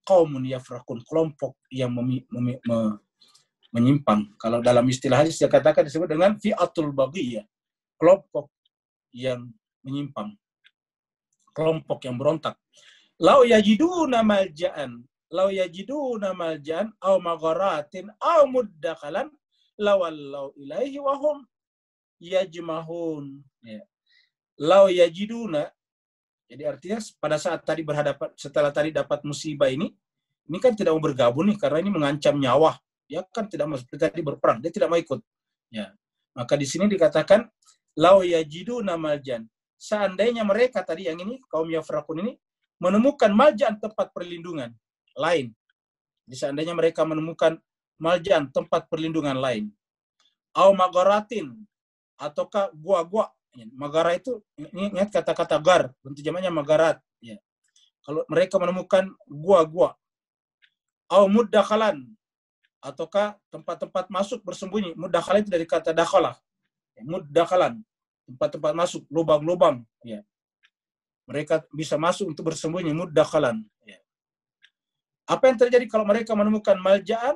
qaumun yafraqun, kelompok yang menyimpang. Kalau dalam istilah hadis dikatakan disebut dengan fi'atul baghiyah, kelompok yang menyimpang, kelompok yang berontak. Lau yajiduna malja'an, law yajiduna maljan aw magharatin aw muddakalan lawallaw ilaihi wa hum yajmahun. Ya. Law yajiduna, jadi artinya pada saat tadi berhadapan, setelah tadi dapat musibah ini kan tidak mau bergabung nih karena ini mengancam nyawa. Dia kan tidak mau seperti tadi berperang, dia tidak mau ikut. Ya. Maka di sini dikatakan law yajiduna maljan. Seandainya mereka tadi yang ini kaum Yafrakun ini menemukan maljan, tempat perlindungan lain. Jadi seandainya mereka menemukan maljan, tempat perlindungan lain. Au magaratin, ataukah gua-gua. Magara itu, ingat kata-kata gar, bentuk jamaknya magarat. Ya. Kalau mereka menemukan gua-gua. Au muddakalan, ataukah tempat-tempat masuk bersembunyi. Muddakalan itu dari kata dakhalah. Muddakalan, tempat-tempat masuk, lubang-lubang. Ya. Mereka bisa masuk untuk bersembunyi, muddakalan. Ya. Apa yang terjadi kalau mereka menemukan maljaan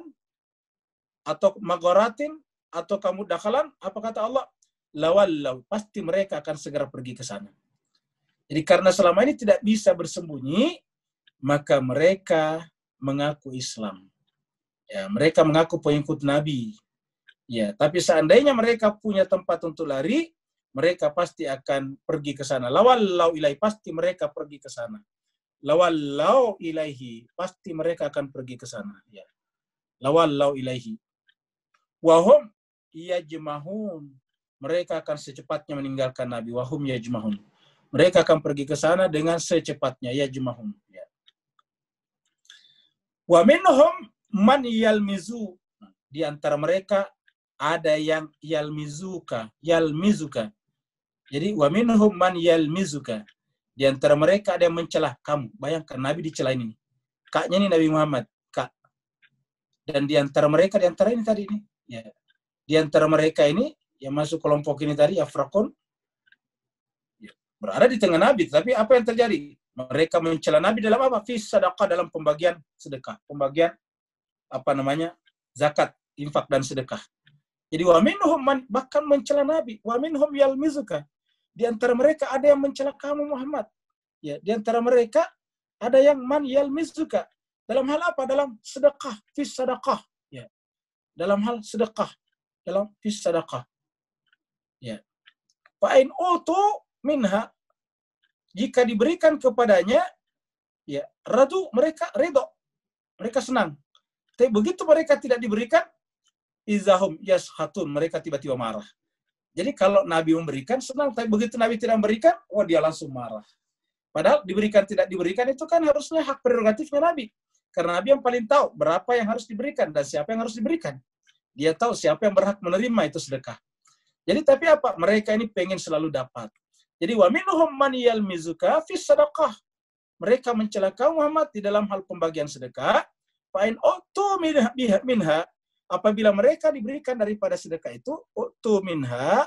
atau magaratin atau kamu dakalan? Apa kata Allah? Lawallau, pasti mereka akan segera pergi ke sana. Jadi karena selama ini tidak bisa bersembunyi, maka mereka mengaku Islam. Ya, mereka mengaku pengikut Nabi. Ya, tapi seandainya mereka punya tempat untuk lari, mereka pasti akan pergi ke sana. Lawallau ilaihi, pasti mereka pergi ke sana. Lawallau ilaihi, pasti mereka akan pergi ke sana. Ya. Lawallau ilaihi. Wahum yajmahun, mereka akan secepatnya meninggalkan Nabi. Wahum yajmahun, mereka akan pergi ke sana dengan secepatnya. Yajmahun. Ya. Wa minhum man yalmizu, di antara mereka ada yang yalmizuka. Jadi wa minhum man yalmizuka, di antara mereka ada yang mencelah kamu. Bayangkan Nabi dicela ini. Kaknya ini Nabi Muhammad, kak. Dan di antara mereka, di antara ini tadi ini, ya. Di antara mereka ini yang masuk kelompok ini tadi Yafrakun, ya, berada di tengah Nabi. Tapi apa yang terjadi? Mereka mencela Nabi dalam apa? Fi sadaqah, dalam pembagian sedekah, pembagian zakat, infak dan sedekah. Jadi wa minhum man, bahkan mencela Nabi. Wa minhum yalmizuka, di antara mereka ada yang mencela kamu Muhammad. Ya, di antara mereka ada yang man yalmizuka. Dalam hal apa? Dalam sedekah, fi sadaqah. Ya. Dalam hal sedekah, dalam fi sadaqah. Ya. Fa in utu minha, jika diberikan kepadanya, ya, radu, mereka ridho. Mereka senang. Tapi begitu mereka tidak diberikan, izahum yashatun, mereka tiba-tiba marah. Jadi kalau Nabi memberikan senang, tapi begitu Nabi tidak memberikan, wah dia langsung marah. Padahal diberikan tidak diberikan itu kan harusnya hak prerogatifnya Nabi. Karena Nabi yang paling tahu berapa yang harus diberikan dan siapa yang harus diberikan. Dia tahu siapa yang berhak menerima itu sedekah. Jadi tapi apa? Mereka ini pengen selalu dapat. Jadi wa minhum man yalmizuka fi sadaqah. Mereka mencela kaum Muhammad di dalam hal pembagian sedekah. Fa in utu minha, apabila mereka diberikan daripada sedekah itu, utu minha,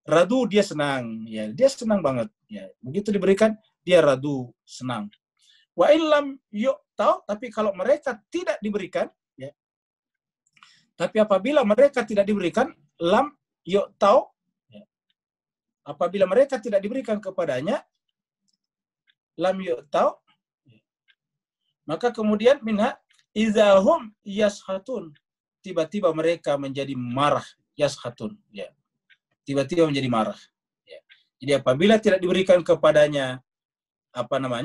radu, dia senang. Ya, dia senang banget. Ya, begitu diberikan, dia radu, senang. Wa illam yu'tau, tapi kalau mereka tidak diberikan, ya. Tapi apabila mereka tidak diberikan, lam yu'tau, ya. Apabila mereka tidak diberikan kepadanya, lam yu'tau, ya. Maka kemudian minha izahum yashatun, tiba-tiba mereka menjadi marah, yashatun, ya. Tiba-tiba menjadi marah. Ya. Jadi apabila tidak diberikan kepadanya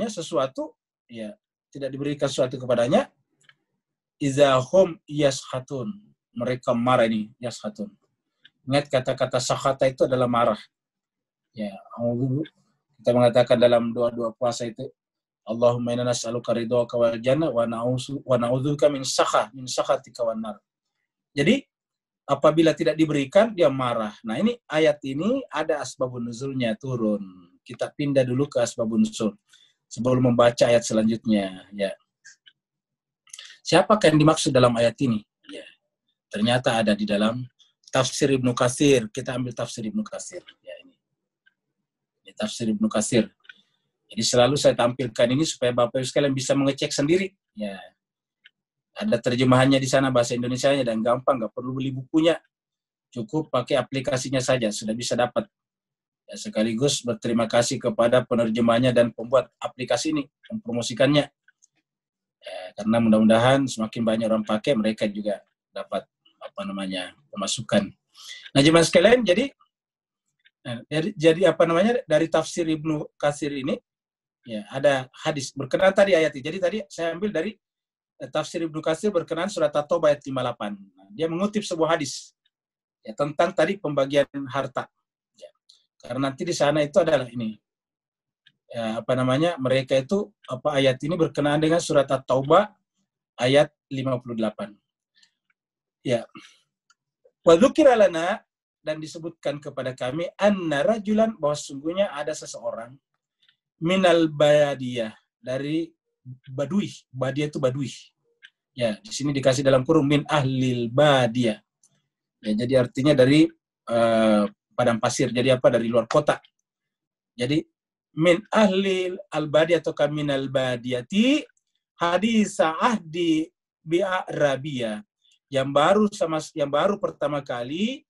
sesuatu, ya, tidak diberikan sesuatu kepadanya, izahum yashatun, mereka marah ini, yashatun. Ingat kata-kata sakhata itu adalah marah. Ya, kita mengatakan dalam doa-doa puasa itu, Allahumma inna nas'aluka ridhaka wal jannah wa na'udzubika min sakhatika wan nar. Jadi apabila tidak diberikan, dia marah. Nah, ini ayat ini ada asbabun nuzulnya turun. Kita pindah dulu ke asbabun nuzul sebelum membaca ayat selanjutnya. Ya. Siapakah yang dimaksud dalam ayat ini? Ya. Ternyata ada di dalam tafsir Ibnu Katsir. Kita ambil tafsir Ibnu Katsir. Ya, ini tafsir Ibnu Katsir. Jadi selalu saya tampilkan ini supaya Bapak Ibu sekalian bisa mengecek sendiri. Ya. Ada terjemahannya di sana bahasa Indonesianya dan gampang, nggak perlu beli bukunya. Cukup pakai aplikasinya saja, sudah bisa dapat. Ya, sekaligus berterima kasih kepada penerjemahnya dan pembuat aplikasi ini, mempromosikannya. Karena mudah-mudahan semakin banyak orang pakai, mereka juga dapat pemasukan. Nah, jemaah sekalian, jadi dari tafsir Ibnu Katsir ini ya ada hadis berkenaan tadi ayat ini. Jadi tadi saya ambil dari tafsir Ibnu Katsir berkenaan surat At-Taubah ayat 58. Nah, dia mengutip sebuah hadis ya tentang tadi pembagian harta. Ya. Karena nanti di sana itu adalah ini ya, mereka itu ayat ini berkenaan dengan surat At-Taubah ayat 58. Ya. Wa dzukira lana, dan disebutkan kepada kami anna rajulan, bahwa sungguhnya ada seseorang minal badiyah, dari badui. Badiyah itu badui. Ya, di sini dikasih dalam kurung min ahlil badiyah. Ya, jadi artinya dari padang pasir. Jadi dari luar kota. Jadi min ahlil al-badiyah atau minal badiyati hadisa ahdi bi'arabiyah, yang baru pertama kali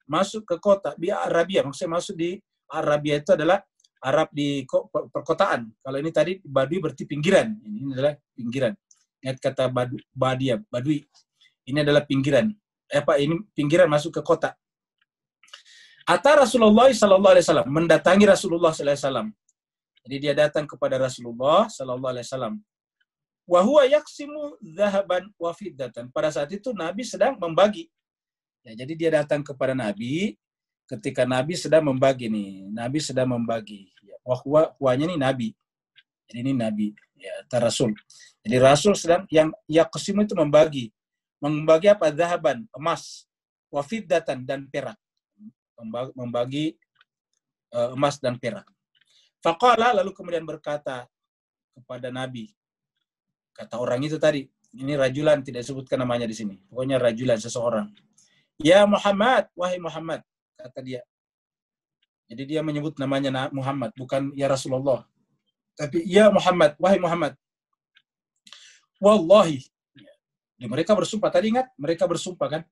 masuk ke kota Arabia, maksudnya masuk di Arabia itu adalah Arab di perkotaan. Kalau ini tadi Badui berarti pinggiran. Ini adalah pinggiran. Ingat kata Badui. Ini adalah pinggiran. Ini pinggiran masuk ke kota. Ata Rasulullah sallallahu alaihi wasallam, mendatangi Rasulullah sallallahu alaihi wasallam. Jadi dia datang kepada Rasulullah sallallahu alaihi wasallam. Wa huwa yaqsimu dzahaban wa fiddatan. Pada saat itu Nabi sedang membagi. Ya, jadi dia datang kepada Nabi ketika Nabi sedang membagi nih. Nabi sedang membagi. Ya, wahwanya nih Nabi. Jadi ini Nabi, ya, Rasul. Jadi Rasul sedang yang yaqsim itu membagi. Membagi apa? Zahaban, emas, wa fiddatan, dan perak. Membagi emas dan perak. Faqala, lalu kemudian berkata kepada Nabi. Kata orang itu tadi, ini rajulan, tidak disebutkan namanya di sini. Pokoknya rajulan, seseorang. Ya Muhammad, wahai Muhammad, kata dia. Jadi dia menyebut namanya Muhammad, bukan ya Rasulullah. Tapi ya Muhammad, wahai Muhammad. Wallahi. Jadi mereka bersumpah, tadi ingat? Mereka bersumpah kan?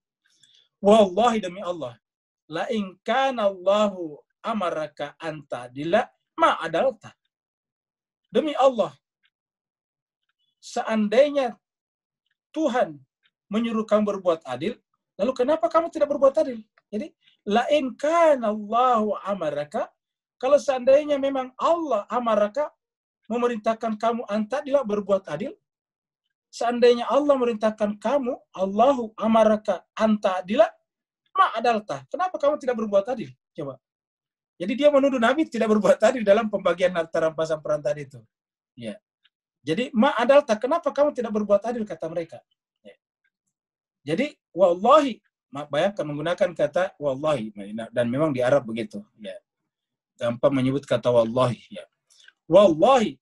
Wallahi, demi Allah. La in kana Allahu amaraka anta dila ma adalta. Demi Allah. Seandainya Tuhan menyuruh kamu berbuat adil, lalu kenapa kamu tidak berbuat adil? Jadi, la in kana Allahu amaraka, kalau seandainya memang Allah amaraka memerintahkan kamu antadilah berbuat adil, seandainya Allah memerintahkan kamu, Allahu amaraka antadilah ma adalta. Kenapa kamu tidak berbuat adil? Coba. Jadi dia menuduh Nabi tidak berbuat adil dalam pembagian harta rampasan perang tadi itu. Ya. Jadi ma adalta, kenapa kamu tidak berbuat adil, kata mereka. Ya. Jadi wallahi, bayangkan menggunakan kata wallahi, dan memang di Arab begitu. Ya. Gampang menyebut kata wallahi. Ya. Wallahi,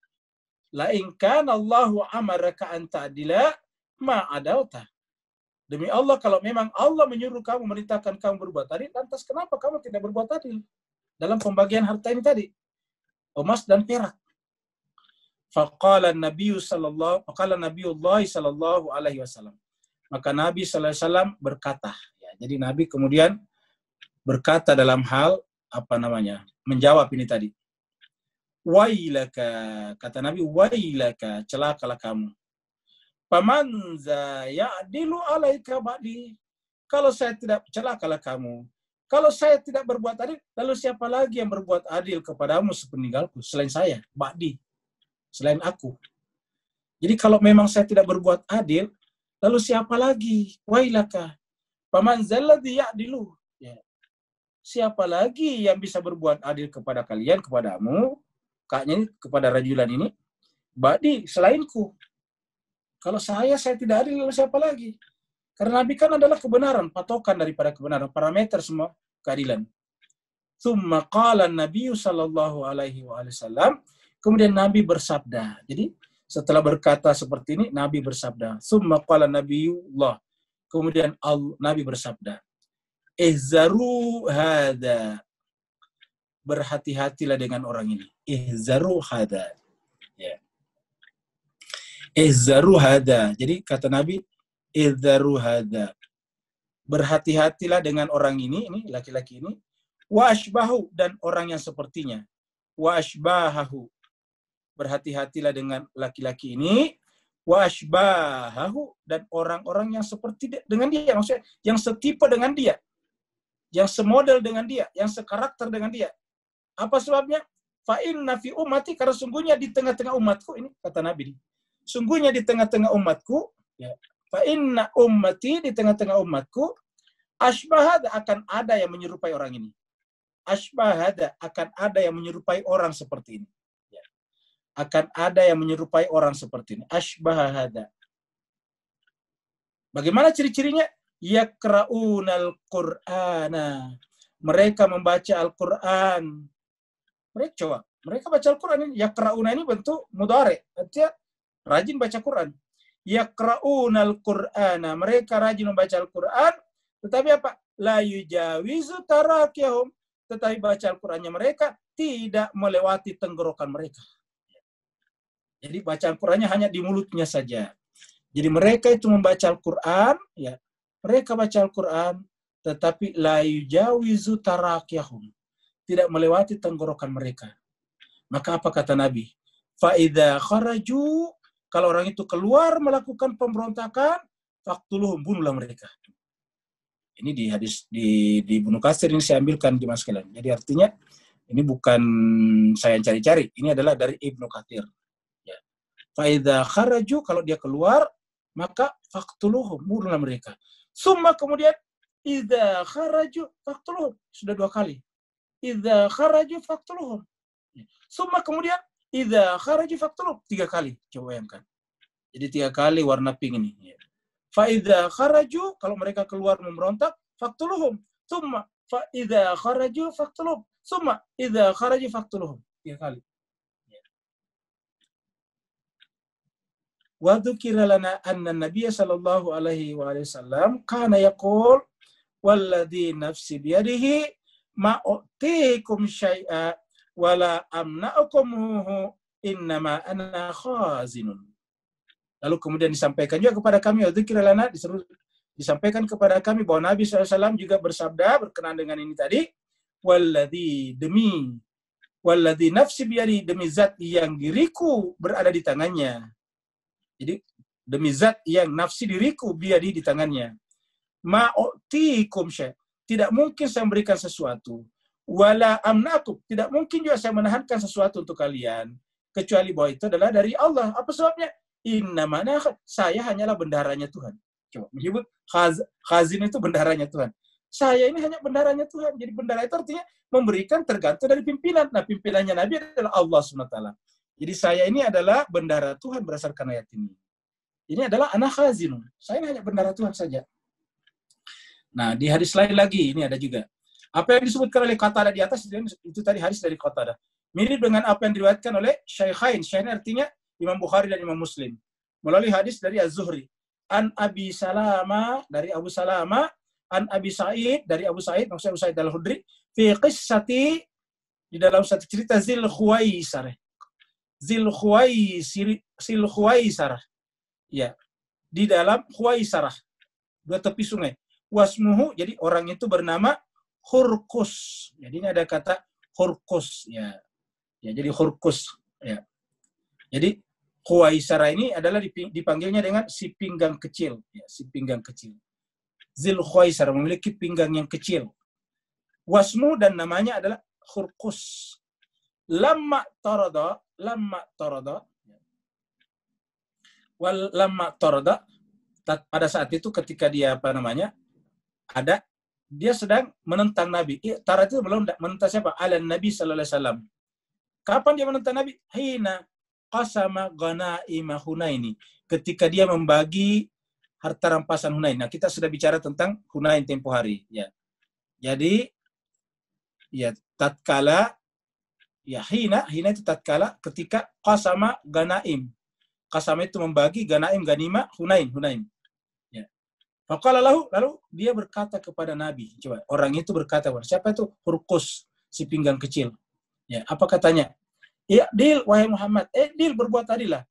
la in kana Allahu amaraka an ta'dila ma adalta. Demi Allah, kalau memang Allah menyuruh kamu, memerintahkan kamu berbuat adil, lantas kenapa kamu tidak berbuat adil dalam pembagian harta ini tadi? Emas dan perak. Faqala Nabiyullah sallallahu alaihi wasallam. Maka Nabi sallallahu alaihi wasallam berkata, ya, jadi Nabi kemudian berkata dalam hal menjawab ini tadi. Wailaka, kata Nabi, wailaka, celakalah kamu. Paman za ya'dilu alaika ba'di. Kalau saya tidak, celakalah kamu. Kalau saya tidak berbuat adil, lalu siapa lagi yang berbuat adil kepadamu sepeninggalku selain saya, ba'di, selain aku. Jadi kalau memang saya tidak berbuat adil, lalu siapa lagi? Wailaka. Paman zalladzi ya'dilu. Ya. Siapa lagi yang bisa berbuat adil kepada kalian, kepadamu, kaknya kepada rajulan ini? Ba'di, selainku. Kalau saya tidak adil, lalu siapa lagi? Karena Nabi kan adalah kebenaran, patokan daripada kebenaran, parameter semua keadilan. Tsumma qala Nabi sallallahu alaihi wasallam, kemudian Nabi bersabda. Jadi setelah berkata seperti ini, Nabi bersabda. Tsumma qala Nabiyullah. Kemudian Nabi bersabda, ihzaru hada. Berhati-hatilah dengan orang ini. Ihzaru hada. Ya. Ihzaru hada. Jadi kata Nabi, ihzaru hada. Berhati-hatilah dengan orang ini laki-laki ini. Wa ashbahu, dan orang yang sepertinya. Wa ashbahahu. Berhati-hatilah dengan laki-laki ini. wa ashbahahu, dan orang-orang yang seperti dengan dia, maksudnya yang setipe dengan dia, yang semodel dengan dia, yang sekarakter dengan dia. Apa sebabnya? Fa inna fi ummati, karena sungguhnya di tengah-tengah umatku, ini kata Nabi, sungguhnya di tengah-tengah umatku, ya, fa inna ummati, di tengah-tengah umatku, ashbahada, akan ada yang menyerupai orang ini. Ashbahada, akan ada yang menyerupai orang seperti ini. Ya. Akan ada yang menyerupai orang seperti ini. Ashbahada. Bagaimana ciri-cirinya? Yakra'unal Qur'ana. Mereka membaca Al-Quran. Mereka baca Al-Quran ini. Yakra'una ini bentuk mudhari'. Artinya rajin baca Quran. Yakra'unal Qur'ana. Mereka rajin membaca Al-Quran. Tetapi apa? La yujawizu tarakiyahum. Tetapi baca Al-Qurannya mereka tidak melewati tenggorokan mereka. Jadi baca Al-Qurannya hanya di mulutnya saja. Jadi mereka itu membaca Al-Quran, ya, mereka baca Al-Quran, tetapi la yujawizu tarakiyahum. Tidak melewati tenggorokan mereka. Maka apa kata Nabi? Fa'idha kharaju, kalau orang itu keluar melakukan pemberontakan, faqtuluhum, bunuhlah mereka. Ini di hadis di Ibnu Katsir ini saya ambilkan di mas sekalian. Jadi artinya ini bukan saya yang cari-cari, ini adalah dari Ibnu Katsir. Ya. Fa'idha kharaju, kalau dia keluar, maka faqtuluhum, bunuhlah mereka. Summa kemudian idza kharaju faqtuluhum, sudah 2 kali. Idza kharaju faqtuluhum. Summa kemudian idza kharaju faqtuluhum, 3 kali. Coba bayangkan. Jadi 3 kali warna pink ini. Fa idza kharaju, kalau mereka keluar memberontak, faqtuluhum. Summa fa idza kharaju faqtuluhum. Summa idza kharaju faqtuluhum. 3 kali. Wa dzukira lana anna Nabiy sallallahu alaihi wasallam kana yaqul walladzi nafsi biyadihi ma u'tikum syai'a wala amna'ukumuhu innama ana khazinun. Lalu kemudian disampaikan juga kepada kami, dzukira lana, disampaikan kepada kami bahwa Nabi SAW juga bersabda berkenaan dengan ini tadi, walladzi nafsi biyadihi, demi zat yang diriku berada di tangannya. Jadi demi zat yang nafsi diriku biadi di tangannya. Ma'u'tikum syai', tidak mungkin saya memberikan sesuatu. Wala amnakum, tidak mungkin juga saya menahankan sesuatu untuk kalian, kecuali bahwa itu adalah dari Allah. Apa sebabnya? Innama ana, saya hanyalah bendaharanya Tuhan. Coba menyebut khazin itu bendaharanya Tuhan. Saya ini hanya bendaharanya Tuhan. Jadi bendahara itu artinya memberikan tergantung dari pimpinan. Nah, pimpinannya Nabi adalah Allah SWT. Jadi saya ini adalah bendahara Tuhan berdasarkan ayat ini. Ini adalah ana khazinun. Saya hanya bendahara Tuhan saja. Nah, di hadis lain lagi, ini ada juga. Apa yang disebutkan oleh Qatadah di atas, itu tadi hadis dari Qatadah. Mirip dengan apa yang diriwayatkan oleh Syaikhain. Syaikhain artinya Imam Bukhari dan Imam Muslim. Melalui hadis dari Az-Zuhri. An Abi Salama, dari Abu Salama. An Abi Sa'id, dari Abu Sa'id, maksudnya Abu Sa'id al-Khudri. Fi qissati, di dalam satu cerita Zil Khuwaisarah. Ya, di dalam Khuwaisarah, 2 tepi sungai. Wasmuhu, jadi orang itu bernama Hurkus. Jadi ini ada kata Hurkus, ya. Ya, jadi Hurkus, ya. Jadi Khuwaisarah ini adalah dipanggilnya dengan si pinggang kecil, ya, si pinggang kecil. Zil Khuwaisarah memiliki pinggang yang kecil. Wasmu, dan namanya adalah Hurkus. Lamma tarada, pada saat itu ketika dia dia sedang menentang Nabi. Tara itu belum menentang siapa? Ala Nabi sallallahu alaihi wasallam. Kapan dia menentang Nabi? Hina qasama ghanaima Hunaini. Ketika dia membagi harta rampasan Hunain. Nah, kita sudah bicara tentang Hunain tempo hari, ya. Jadi ya tatkala hina itu tatkala ketika qasama ghanaim. Qasama itu membagi ganaim, ganima, Hunain. Ya. Faqala lahu, lalu dia berkata kepada Nabi. Coba, orang itu berkata, siapa itu? Hurkus, si pinggang kecil. Ya, apa katanya? I'dil, wahai Muhammad. I'dil, berbuat adillah.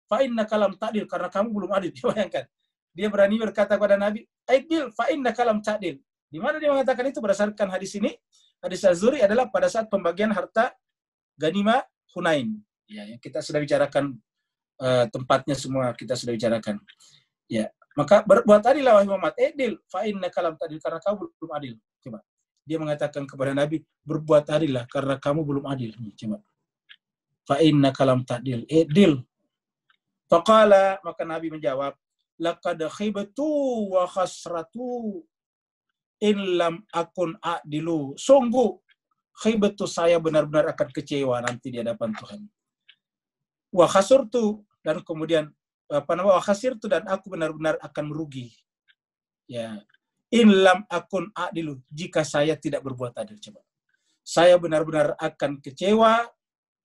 Fa innaka lam ta'dil, karena kamu belum adil. Bayangkan. Dia berani berkata kepada Nabi, I'dil, fa innaka lam ta'dil. Di mana dia mengatakan itu berdasarkan hadis ini? Hadis Az-Zuhri adalah pada saat pembagian harta ganima Hunain. Ya, yang kita sudah bicarakan tempatnya semua kita sudah bicarakan. Ya, maka berbuat adil wahai Muhammad, adil fa innaka lam ta'dil, karena kamu belum adil. Coba. Dia mengatakan kepada Nabi, berbuat adil lah karena kamu belum adil. Coba. Fa innaka lam ta'dil, adil. Faqala, maka Nabi menjawab, laqad khibtu wa khasratu in lam akun adilu. Sungguh khibtu, saya benar-benar akan kecewa nanti di hadapan Tuhan. Wa khasurtu, dan kemudian wa khasirtu, dan aku benar-benar akan merugi. Ya. In lam akun adilu, jika saya tidak berbuat adil. Coba. Saya benar-benar akan kecewa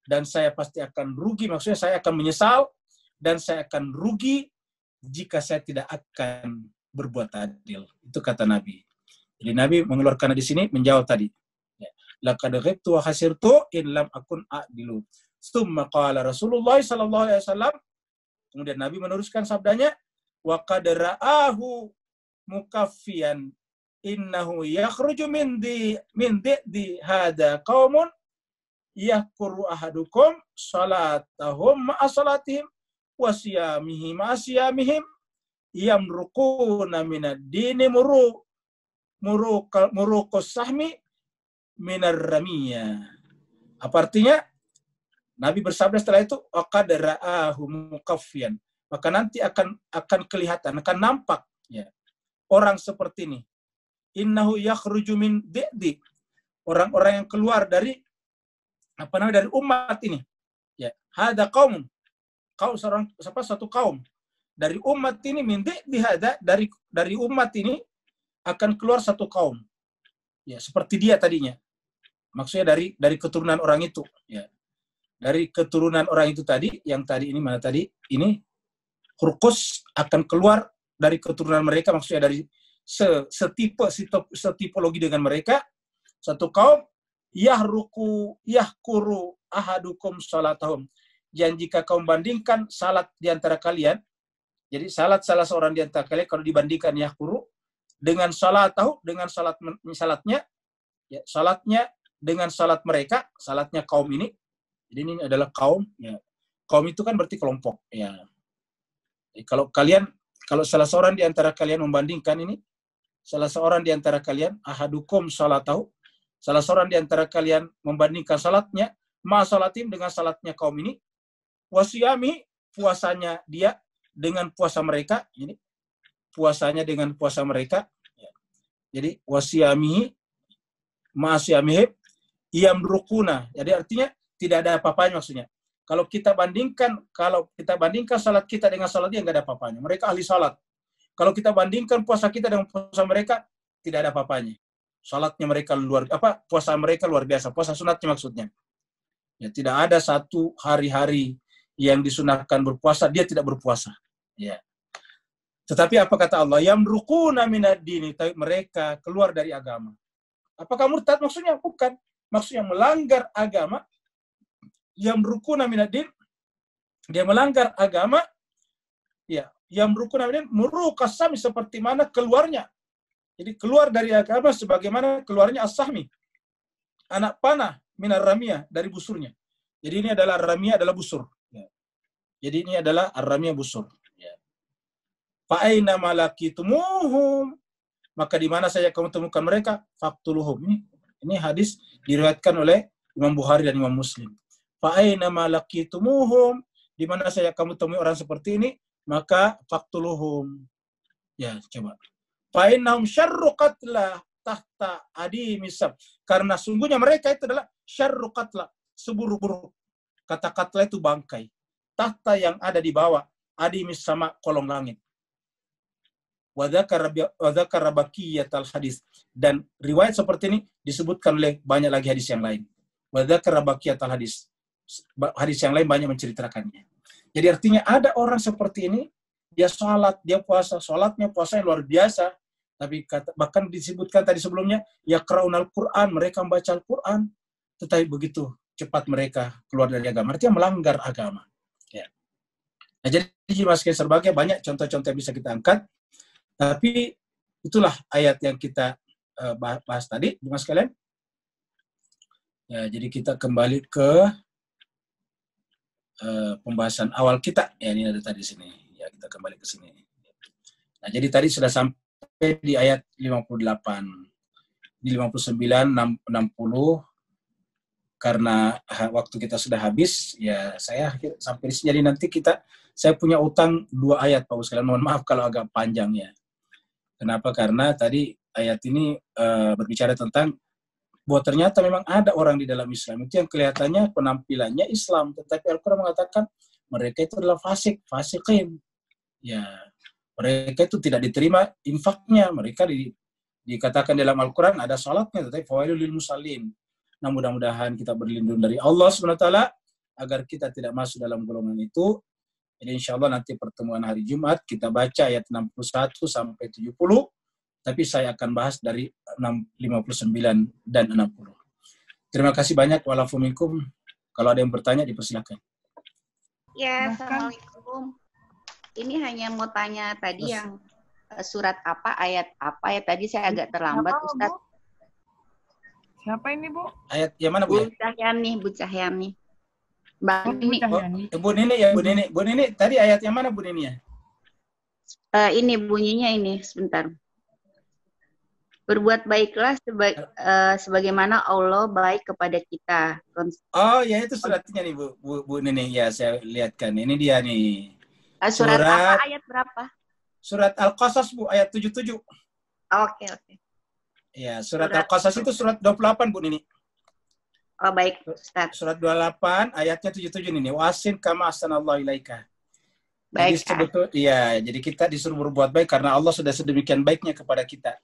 dan saya pasti akan rugi. Maksudnya saya akan menyesal dan saya akan rugi jika saya tidak akan berbuat adil. Itu kata Nabi. Jadi Nabi mengeluarkan di sini menjawab tadi. Laqad ghibtu wa khasirtu in lam akun adilu. Tsumma qala Rasulullah sallallahu alaihi wasallam, kemudian Nabi meneruskan sabdanya, wa qad ra'ahu mukaffiyan innahu yakhruju min di hada qaumun yahkuru ahadukum salatahum ma'a salatihim wa siyamihim ma'a siyamihim yamruquna minad dini muruqus sahmi minar ramiyah. Apa artinya? Nabi bersabda setelah itu, waqad ra'ahu mukaffiyan, maka nanti akan kelihatan, akan nampak, ya, orang seperti ini. Innahu yakhruju min di'di, orang-orang yang keluar dari dari umat ini. Ya, hada qaum satu kaum dari umat ini, min di'di hada, dari umat ini akan keluar satu kaum. Ya, seperti dia tadinya. Maksudnya dari keturunan orang itu, ya. Dari keturunan orang itu tadi, yang tadi ini mana tadi? Ini Hurqus akan keluar dari keturunan mereka, maksudnya dari setipologi dengan mereka, satu kaum yahkuru ahadukum salatahum, yang jika kaum bandingkan salat di antara kalian, jadi salah seorang di antara kalian kalau dibandingkan yahkuru dengan salatahu, dengan salatnya, ya, salatnya dengan salat mereka, salatnya kaum ini. Jadi ini adalah kaum, ya. Kaum itu kan berarti kelompok, ya. Jadi kalau salah seorang di antara kalian membandingkan ini, salah seorang di antara kalian, ahadukum salatahu, salah seorang di antara kalian membandingkan salatnya, ma salatim, dengan salatnya kaum ini, wasiyami, puasanya dia dengan puasa mereka, ini puasanya dengan puasa mereka, ya. Jadi wasiyamihi ma siyamihim yamrukuna, jadi artinya tidak ada apa-apanya maksudnya. Kalau kita bandingkan salat kita dengan salat dia, nggak ada apa-apanya. Mereka ahli salat. Kalau kita bandingkan puasa kita dengan puasa mereka, tidak ada apa-apanya. Salatnya mereka puasa mereka luar biasa. Puasa sunatnya maksudnya. Ya, tidak ada satu hari-hari yang disunahkan berpuasa, dia tidak berpuasa. Ya. Tetapi apa kata Allah? Yamruquna minad dini, mereka keluar dari agama. Apakah murtad maksudnya? Bukan. Maksudnya melanggar agama. Yamruquna minad din, dia melanggar agama, ya. Yamruquna minad din muruqas sahmi, seperti mana keluarnya. Jadi keluar dari agama sebagaimana keluarnya as-sahmi, anak panah, minar ramiyah, dari busurnya. Jadi ini adalah ramiyah, adalah busur. Ya. Jadi ini adalah ar-ramiyah, busur. Ya. Fa aina malakitumuhum, maka di mana saja kamu temukan mereka, faqtuluhum. Ini hadis diriwayatkan oleh Imam Bukhari dan Imam Muslim. Fa aina malakitumuhum, di mana saja kamu temui orang seperti ini, maka faqtuluhum. Ya, coba. Fa innahum syarru qatla tahta adi misab, karena sungguhnya mereka itu adalah syarru qatla, seburuk-buruk. Kata qatla itu bangkai. Tahta yang ada di bawah, adi misama, kolong langit. Wa dzakara baqiyatal hadis, dan riwayat seperti ini disebutkan oleh banyak lagi hadis yang lain. Wa dzakara baqiyatal hadis. Hadis yang lain banyak menceritakannya. Jadi artinya ada orang seperti ini, dia sholat, dia puasa, sholatnya puasanya luar biasa, tapi bahkan disebutkan tadi sebelumnya, yaqra'unal Qur'an, mereka membaca Al-Quran, tetapi begitu cepat mereka keluar dari agama, artinya melanggar agama. Ya. Nah, jadi Mas Kaiser, sebagai banyak contoh-contoh yang bisa kita angkat, tapi itulah ayat yang kita bahas tadi, Mas sekalian. Ya, jadi kita kembali ke pembahasan awal kita. Ya, ini ada tadi sini. Ya, kita kembali ke sini. Nah, jadi tadi sudah sampai di ayat 58. Di 59, 60, karena waktu kita sudah habis, ya saya sampai di sini. Jadi nanti saya punya utang 2 ayat, Pak sekalian. Mohon maaf kalau agak panjang ya. Kenapa? Karena tadi ayat ini berbicara tentang bahwa ternyata memang ada orang di dalam Islam itu yang kelihatannya penampilannya Islam, tetapi Al-Quran mengatakan mereka itu adalah fasikin. Ya, mereka itu tidak diterima infaknya. Mereka dikatakan dalam Al-Quran ada salatnya, tetapi fawailul lil musallin. Nah, mudah-mudahan kita berlindung dari Allah SWT agar kita tidak masuk dalam golongan itu. Jadi insya Allah nanti pertemuan hari Jumat kita baca ayat 61 sampai 70. Tapi saya akan bahas dari 59 dan 60. Terima kasih banyak. Walafumikum. Kalau ada yang bertanya, dipersilakan. Ya, Assalamualaikum. Ini hanya mau tanya tadi yang surat apa, ayat apa ya? Tadi saya agak terlambat, Ustaz. Siapa ini, Bu? Ayat yang mana, Bu? Bu Cahyani. Mbak Nini. Bu Nini ya, Bu Nini. Bu Nini, tadi ayat yang mana, Bu Nini ya? Ini bunyinya ini, sebentar. Berbuat baiklah sebagaimana Allah baik kepada kita. Oh ya, itu suratnya nih Bu Nini. Ya, saya lihatkan. Ini dia nih. Surat apa, ayat berapa? Surat Al-Qasas, Bu, ayat 77. Oke. Ya, surat Al-Qasas itu surat 28, Bu Nini. Oh, baik, Ustaz. Surat 28 ayatnya 77 ini. Wasin kama ahsanallahu ilaika. Baik. Jadi jadi kita disuruh berbuat baik karena Allah sudah sedemikian baiknya kepada kita.